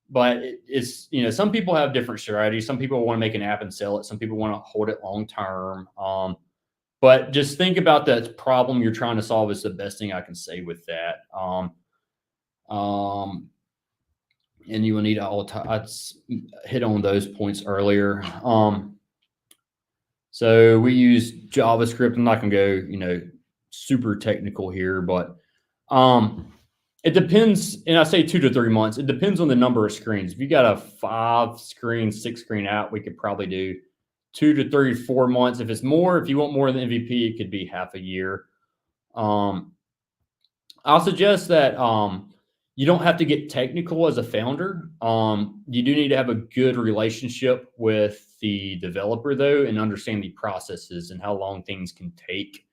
But it's, some people have different strategies. Some people want to make an app and sell it. Some people want to hold it long term. But just think about that problem you're trying to solve is the best thing I can say with that. And you will need I hit on those points earlier. So we use JavaScript. I'm not going to go, super technical here, but it depends. And I say 2 to 3 months. It depends on the number of screens. If you got a 5-screen, 6-screen app, we could probably do 2 to 3, 4 months. If it's more, if you want more than MVP, it could be half a year. I'll suggest that you don't have to get technical as a founder. You do need to have a good relationship with the developer, though, and understand the processes and how long things can take.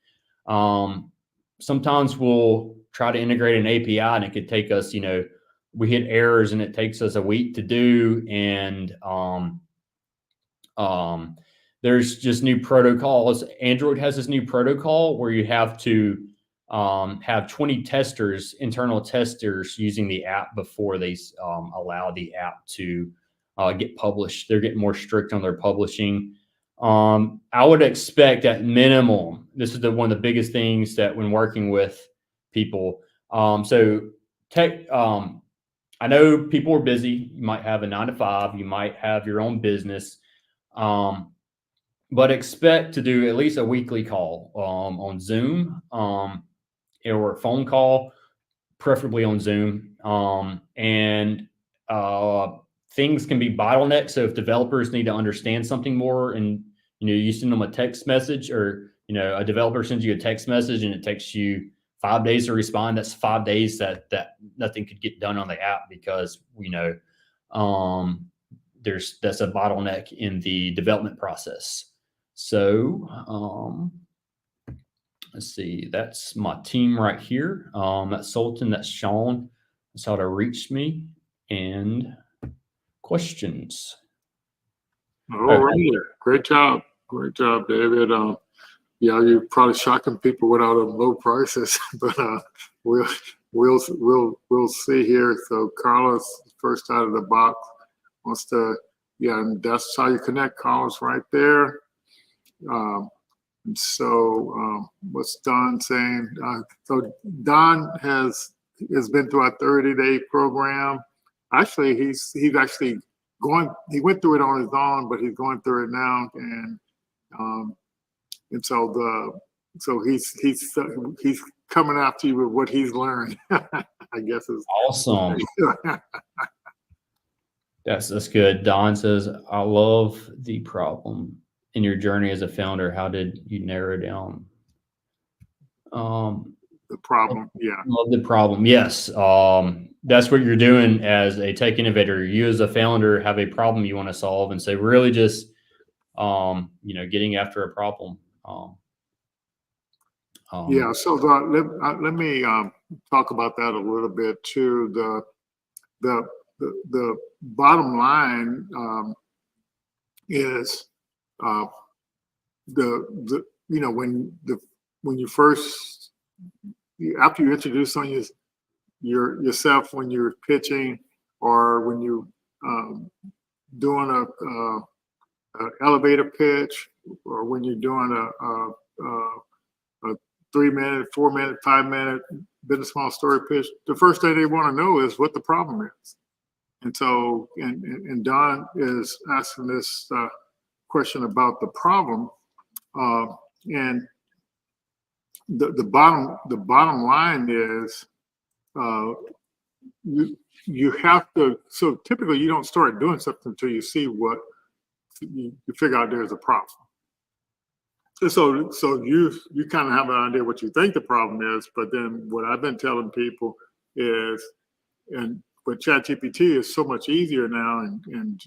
Sometimes we'll try to integrate an API and it could take us, we hit errors and it takes us a week to do. And there's just new protocols. Android has this new protocol where you have to have 20 testers, internal testers, using the app before they allow the app to get published. They're getting more strict on their publishing. I would expect at minimum, this is one of the biggest things that when working with people. So I know people are busy. You might have a 9 to 5. You might have your own business. But expect to do at least a weekly call on Zoom or a phone call, preferably on Zoom. And things can be bottlenecked. So if developers need to understand something more, and you send them a text message, or a developer sends you a text message and it takes you 5 days to respond, that's 5 days that nothing could get done on the app, because that's a bottleneck in the development process. So let's see, that's my team right here. That's Sultan, that's Sean. That's how to reach me. And questions. All right. Great job, David. You're probably shocking people with all them low prices, but we'll see here. So Carlos, first out of the box, wants to, and that's how you connect, Carlos, right there. What's Don saying? So Don has been through our 30-day program. Actually, he's actually he went through it on his own, but he's going through it now, and so he's coming after you with what he's learned. I guess is awesome. That's good. Don says, I love the problem in your journey as a founder. How did you narrow down? The problem, yeah. Love the problem. Yes. That's what you're doing as a tech innovator. You as a founder have a problem you want to solve. And so really just, getting after a problem. Yeah, so let me talk about that a little bit too. The bottom line is when you first, after you introduce on yourself when you're pitching, or when you doing a elevator pitch, or when you're doing a 3-minute, 4-minute, 5-minute business model story pitch, the first thing they want to know is what the problem is. And so, and Don is asking this question about the problem, and the bottom line is you have to. So typically, you don't start doing something until you see what you figure out there's a problem. So you kind of have an idea what you think the problem is, but then what I've been telling people is, and with ChatGPT is so much easier now, and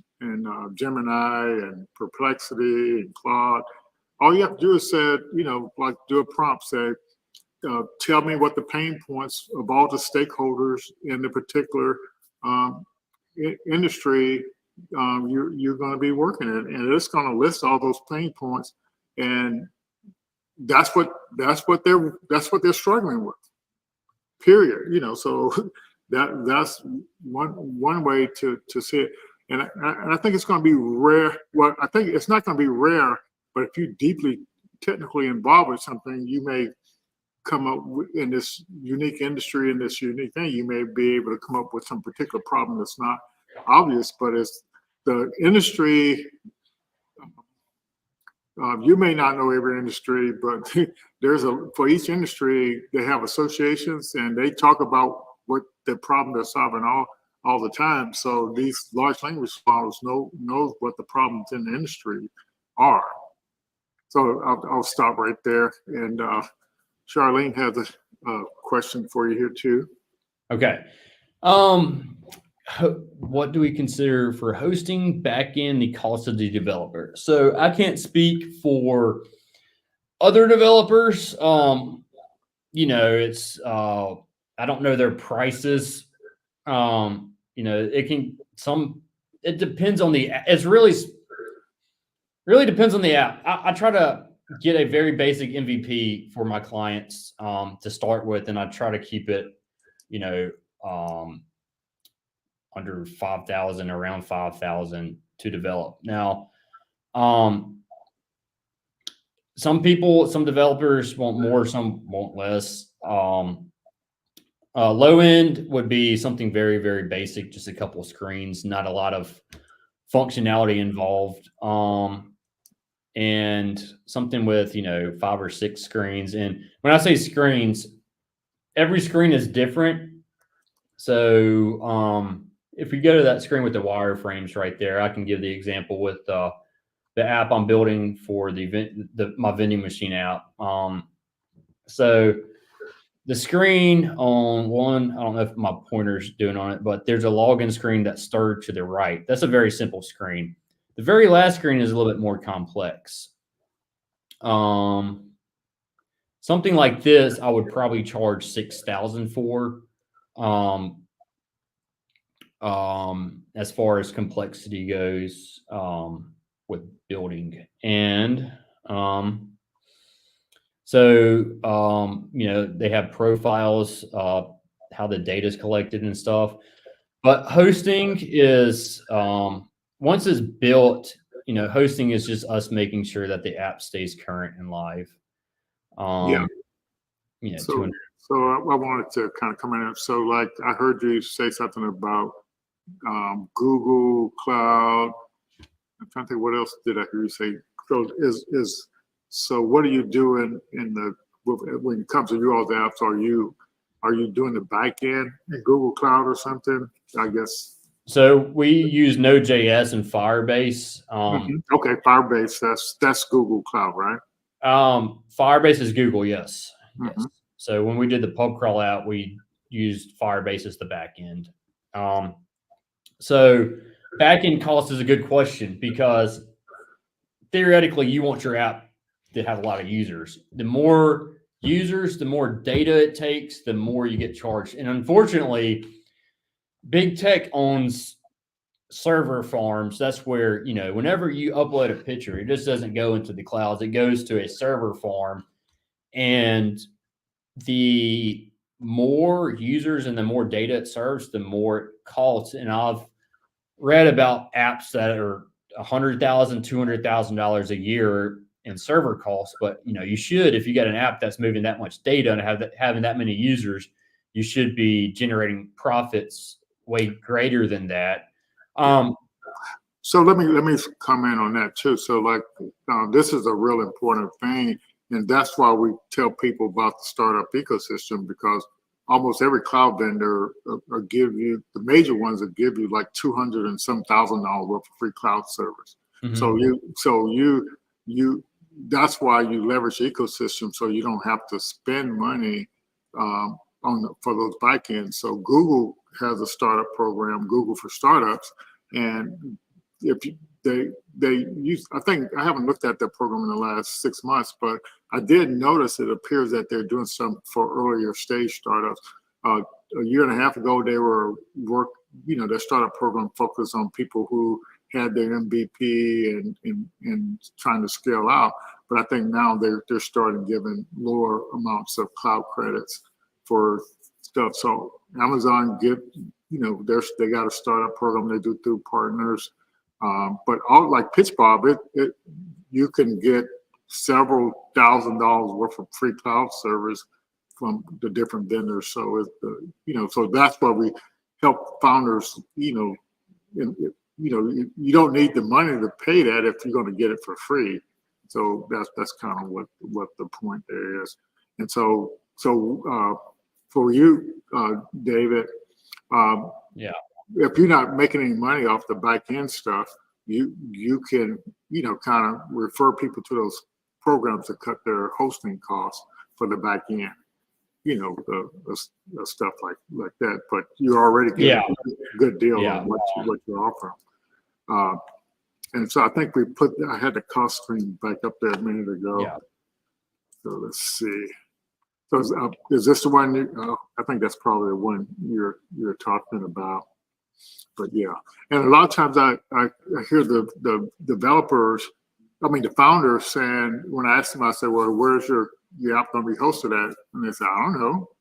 Gemini and Perplexity and Claude, all you have to do is say, like do a prompt, say, tell me what the pain points of all the stakeholders in the particular industry you're going to be working in, and it's going to list all those pain points, and that's what they're struggling with. Period. So that's one way to see it, and I think it's going to be rare. Well, I think it's not going to be rare, but if you're deeply technically involved with something, you may come up with, in this unique industry, in this unique thing, you may be able to come up with some particular problem that's not obvious, but it's the industry. You may not know every industry, but for each industry, they have associations, and they talk about what the problem they're solving all the time. So these large language models knows what the problems in the industry are. So I'll stop right there. And Charlene has a question for you here too. Okay. What do we consider for hosting back in the cost of the developer? So I can't speak for other developers. It's I don't know their prices. It depends on it really depends on the app. I try to get a very basic MVP for my clients to start with, and I try to keep it, under 5,000, around 5,000 to develop. Now, some developers want more, some want less. Low end would be something very, very basic, just a couple of screens, not a lot of functionality involved. And something with, 5 or 6 screens. And when I say screens, every screen is different. So if we go to that screen with the wireframes right there, I can give the example with the app I'm building for my vending machine app. So the screen on one, I don't know if my pointer's doing on it, but there's a login screen that's stirred to the right. That's a very simple screen. The very last screen is a little bit more complex. Something like this, I would probably charge 6,000 for. As far as complexity goes, with building, and they have profiles, how the data is collected and stuff. But hosting is once it's built, hosting is just us making sure that the app stays current and live. So I wanted to kind of come in. So like I heard you say something about Google Cloud. I'm trying to think, what else did I hear you say? So what are you doing when it comes to your all's apps? Are you doing the back end in Google Cloud or something? I guess So we use Node.js and Firebase. Okay, Firebase, that's Google Cloud, right? Firebase is Google, yes. Yes. Mhm. So when we did the pub crawl out, we used Firebase as the back end. So back end cost is a good question because theoretically you want your app to have a lot of users. The more users, the more data it takes, the more you get charged. And unfortunately, big tech owns server farms. That's where, whenever you upload a picture, it just doesn't go into the clouds. It goes to a server farm. And the more users and the more data it serves, the more it costs. And I've read about apps that are $100,000, $200,000 a year in server costs. But you should, if you got an app that's moving that much data and having that many users, you should be generating profits way greater than that. So let me comment on that too. So this is a real important thing, and that's why we tell people about the startup ecosystem, because almost every cloud vendor give you, the major ones that give you like $200,000 and some $1,000 worth of free cloud service. Mm-hmm. So you that's why you leverage the ecosystem, so you don't have to spend money for those backends. So Google has a startup program, Google for Startups, and if you, they use, I think I haven't looked at that program in the last 6 months, but I did notice it appears that they're doing some for earlier stage startups. A year and a half ago, they were their startup program focused on people who had their MVP and trying to scale out. But I think now they're starting giving lower amounts of cloud credits for stuff. So Amazon they got a startup program they do through partners. But all like PitchBob, you can get several $1,000s worth of free cloud service from the different vendors. So so that's why we help founders. You don't need the money to pay that if you're going to get it for free. So that's kind of what the point there is. And so for you, David, if you're not making any money off the back end stuff, you can kind of refer people to those programs to cut their hosting costs for the back end. The stuff like that. But you already get a good deal on what you're offering. And so I think I had the cost screen back up there a minute ago. Yeah. So let's see. So is this the one? I think that's probably the one you're talking about. But yeah, and a lot of times I hear the developers, the founders saying, when I ask them, I say, well, where's your app going to be hosted at? And they say, I don't know.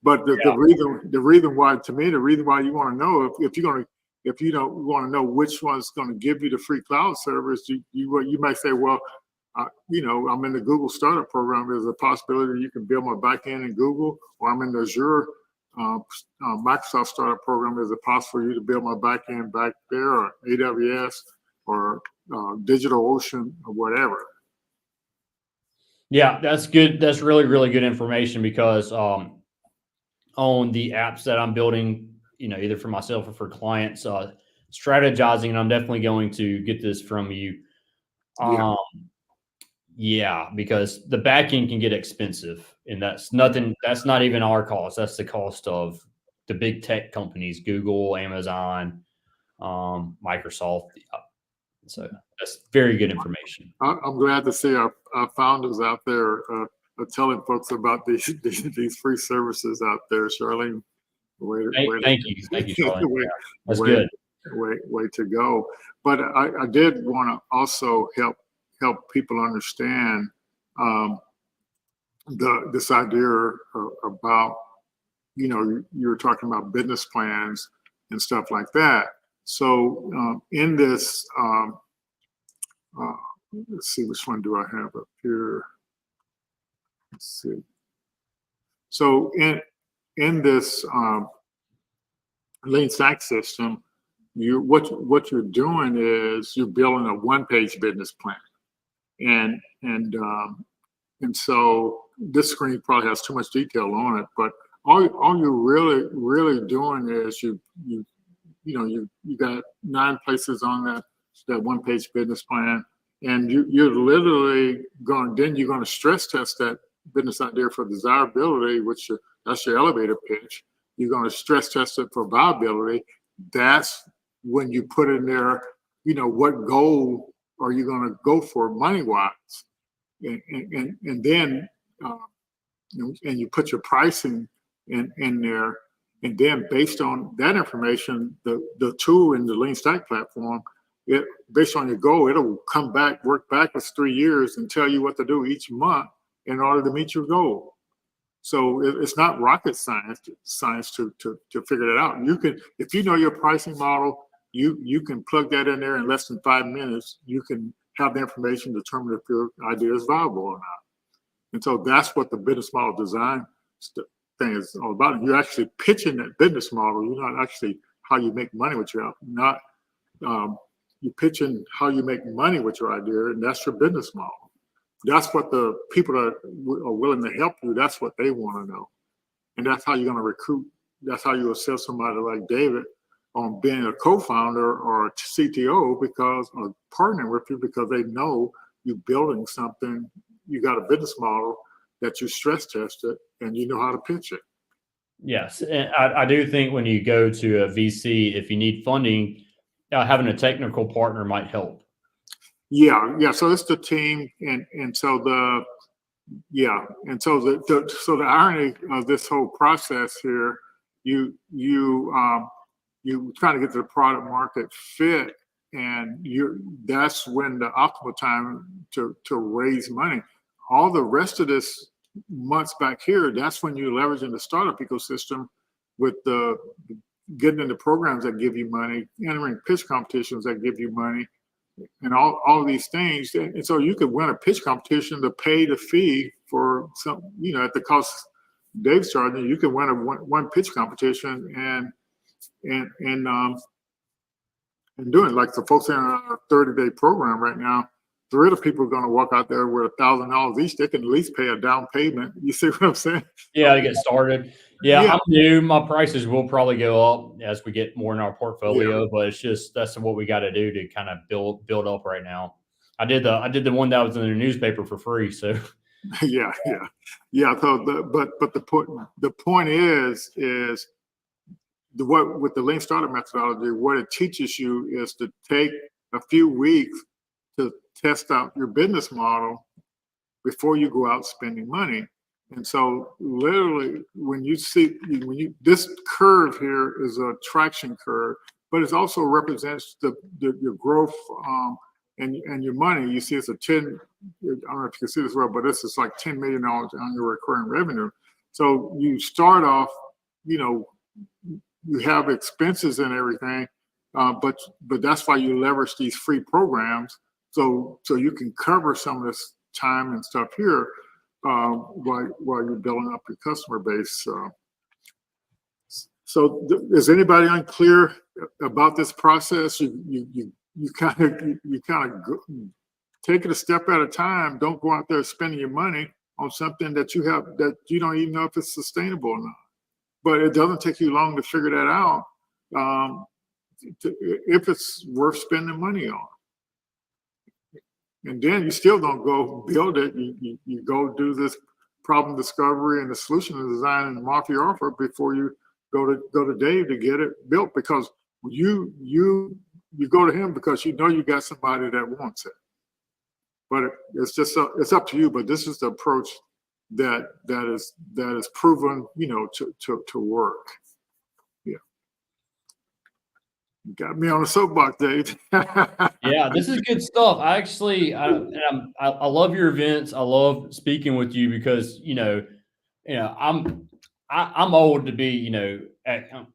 But the reason why, to me, the reason why you want to know if you don't want to know which one's going to give you the free cloud service, you might say, well, I'm in the Google startup program. There's a possibility you can build my backend in Google, or I'm in the Azure Microsoft startup program. There's a possibility for you to build my backend back there, or AWS, or DigitalOcean, or whatever. Yeah, that's good. That's really, really good information, because on the apps that I'm building, either for myself or for clients, strategizing, and I'm definitely going to get this from you. Because the back end can get expensive, and that's not even our cost. That's the cost of the big tech companies, Google, Amazon, Microsoft. So that's very good information. I'm glad to see our founders out there telling folks about these free services out there, Charlene. Thank you, Charlene. That's good. Way to go. But I did want to also help people understand this idea about, you were talking about business plans and stuff like that. So in this, let's see, which one do I have up here? Let's see. So in this Lean Stack system, what you're doing is you're building a one-page business plan. And so this screen probably has too much detail on it, but all you're really doing is you got 9 places on that one-page business plan, and you're literally you're going to stress test that business idea for desirability, that's your elevator pitch. You're going to stress test it for viability. That's when you put in there, what goal are you going to go for money-wise, and then and you put your pricing in there, and then based on that information, the tool in the Lean Stack platform, based on your goal, it'll come back, work backwards 3 years, and tell you what to do each month in order to meet your goal. So it's not rocket science to figure that out. You can, if you know your pricing model, you can plug that in there in less than 5 minutes. You can have the information to determine if your idea is viable or not. And so that's what the business model design thing is all about. You're actually pitching that business model. You're not actually how you make money with your, not you're pitching how you make money with your idea, and that's your business model. That's what the people that are willing to help you, that's what they want to know. And that's how you're going to recruit. That's how you assess somebody like David on being a co-founder or a CTO, because, or partnering with you, because they know you're building something. You got a business model that you stress tested, and you know how to pitch it. Yes. And I do think when you go to a VC, if you need funding, having a technical partner might help. Yeah. So it's the team, and so the irony of this whole process here, you trying to get to the product market fit, and that's when the optimal time to raise money. All the rest of this months back here, that's when you're leveraging the startup ecosystem with the getting into programs that give you money, entering pitch competitions that give you money, and all of these things. And so you could win a pitch competition to pay the fee for some, at the cost Dave's charging. You can win one pitch competition and doing, like the folks in our 30-day program right now. 3 of the people are going to walk out there with $1,000 each. They can at least pay a down payment. You see what I'm saying? Yeah, to get started. Yeah, I'm new. My prices will probably go up as we get more in our portfolio, but it's just, that's what we got to do to kind of build up right now. I did the one that was in the newspaper for free. So yeah. So the point is what with the Lean Startup methodology, what it teaches you is to take a few weeks to test out your business model before you go out spending money. And so literally this curve here is a traction curve, but it also represents your growth and your money. You see it's I don't know if you can see this well, but this is like $10 million on your recurring revenue. So you start off, you have expenses and everything, but that's why you leverage these free programs. So you can cover some of this time and stuff here while you're building up your customer base. So is anybody unclear about this process? You kind of take it a step at a time. Don't go out there spending your money on something that you don't even know if it's sustainable or not. But it doesn't take you long to figure that out if it's worth spending money on. And then you still don't go build it. You go do this problem discovery and the solution design and market your offer before you go to Dave to get it built, because you go to him because you know you got somebody that wants it. But it's up to you. But this is the approach that is proven, to work. Got me on a soapbox, Dave. Yeah, this is good stuff. I love your events. I love speaking with you because I'm old to be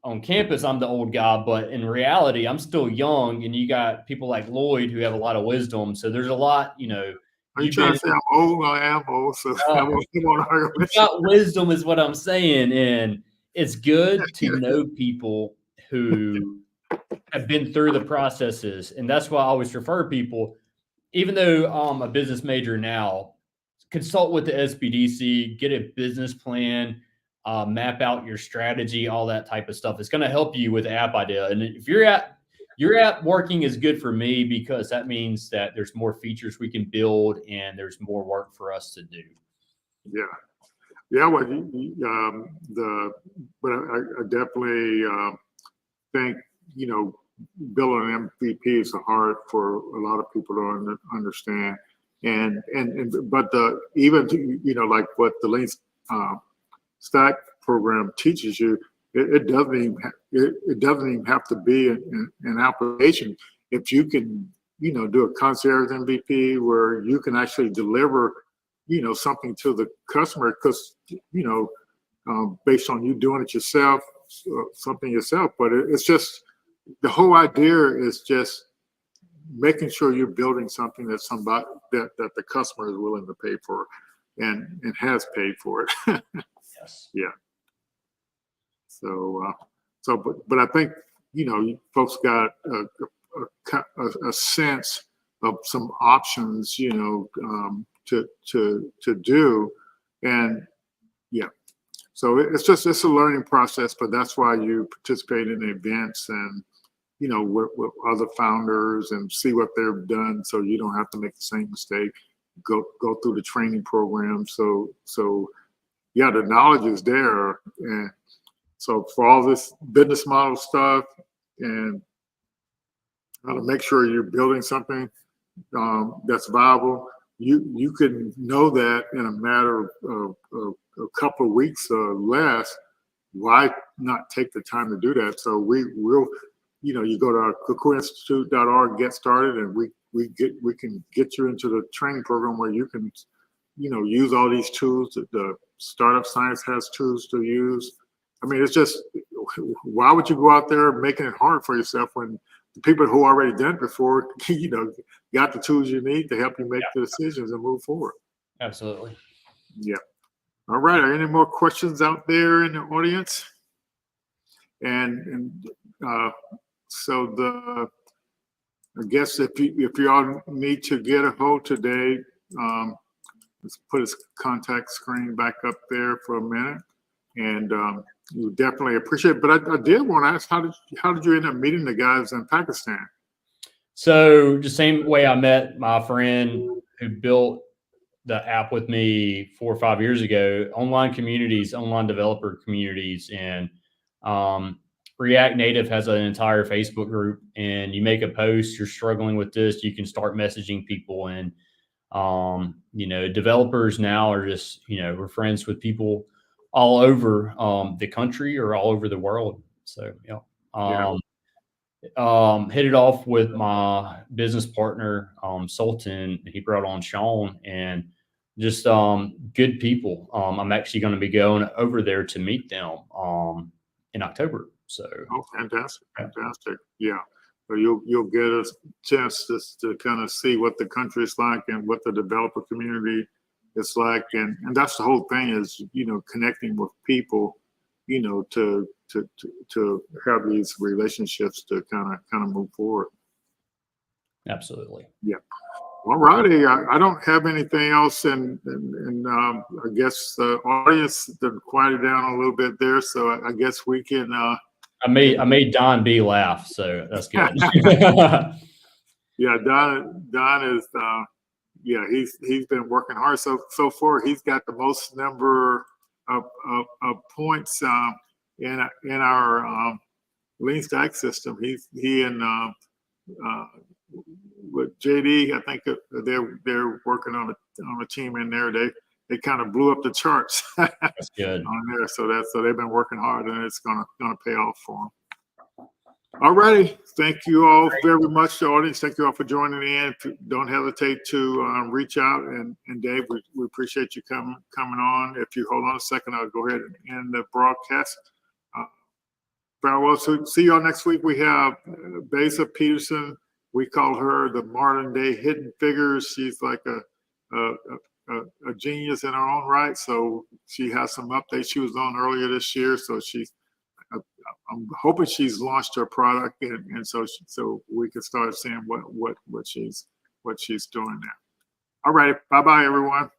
on campus. I'm the old guy, but in reality, I'm still young. And you got people like Lloyd who have a lot of wisdom. So there's a lot. Are you trying to say I'm old? I am old. So I won't argue with you. Got wisdom is what I'm saying, and it's good to know people who have been through the processes. And that's why I always refer people, even though I'm a business major now, consult with the SBDC, get a business plan, map out your strategy, all that type of stuff. It's going to help you with app idea. And if your app working is good for me, because that means that there's more features we can build and there's more work for us to do. Yeah. Yeah, well, but I definitely think, building an MVP is hard for a lot of people to understand. But like what the Lean Stack program teaches you, it doesn't even have to be an application. If you can, do a concierge MVP where you can actually deliver something to the customer, because based on you doing it yourself, something yourself. But it's just, the whole idea is just making sure you're building something that that the customer is willing to pay for, and has paid for it. Yes. Yeah. But I think folks got a sense of some options, to do, and yeah. So it's a learning process, but that's why you participate in events and with other founders and see what they've done, so you don't have to make the same mistake. Go through the training program. So yeah, the knowledge is there, and so for all this business model stuff and how to make sure you're building something that's viable, you can know that in a matter of a couple of weeks or less. Why not take the time to do that? So we'll, you go to kakuinstitute.org, get started, and we can get you into the training program where you can, use all these tools. The Startup Science has tools to use. I mean, it's just, why would you go out there making it hard for yourself when the people who already done it before, got the tools you need to help you make the decisions and move forward? Absolutely. Yeah. All right. Are any more questions out there in the audience? So I guess if you all need to get a hold today, let's put his contact screen back up there for a minute, and we definitely appreciate it. But I did want to ask, how did you end up meeting the guys in Pakistan? So the same way I met my friend who built the app with me 4 or 5 years ago, online developer communities, and React Native has an entire Facebook group, and you make a post, you're struggling with this, you can start messaging people. And, developers now are just, we're friends with people all over the country or all over the world. So, hit it off with my business partner, Sultan. He brought on Sean, and just good people. I'm actually going to be going over there to meet them in October. So, fantastic. Yeah. So you'll get a chance to kind of see what the country is like and what the developer community is like, and that's the whole thing, is connecting with people, to have these relationships to kind of move forward. Absolutely. Yeah. All righty. I don't have anything else, and I guess the audience quieted down a little bit there, so I guess we can. I made Don B laugh, so that's good. Yeah, Don is. He's been working hard. So far, he's got the most number of points in our Lean Stack system. He and with JD, I think they're working on a team in there. They kind of blew up the charts. That's good. On there, so they've been working hard, and it's gonna pay off for them. All righty, thank you all very much, the audience. Thank you all for joining in. Don't hesitate to reach out, and Dave, we appreciate you coming on. If you hold on a second, I'll go ahead and end the broadcast. Farewell. So see y'all next week. We have Besa Peterson. We call her the modern day hidden figure. She's like a genius in her own right. So she has some updates. She was on earlier this year. So I'm hoping she's launched her product, and so we can start seeing what she's doing now. All right. Bye-bye, everyone.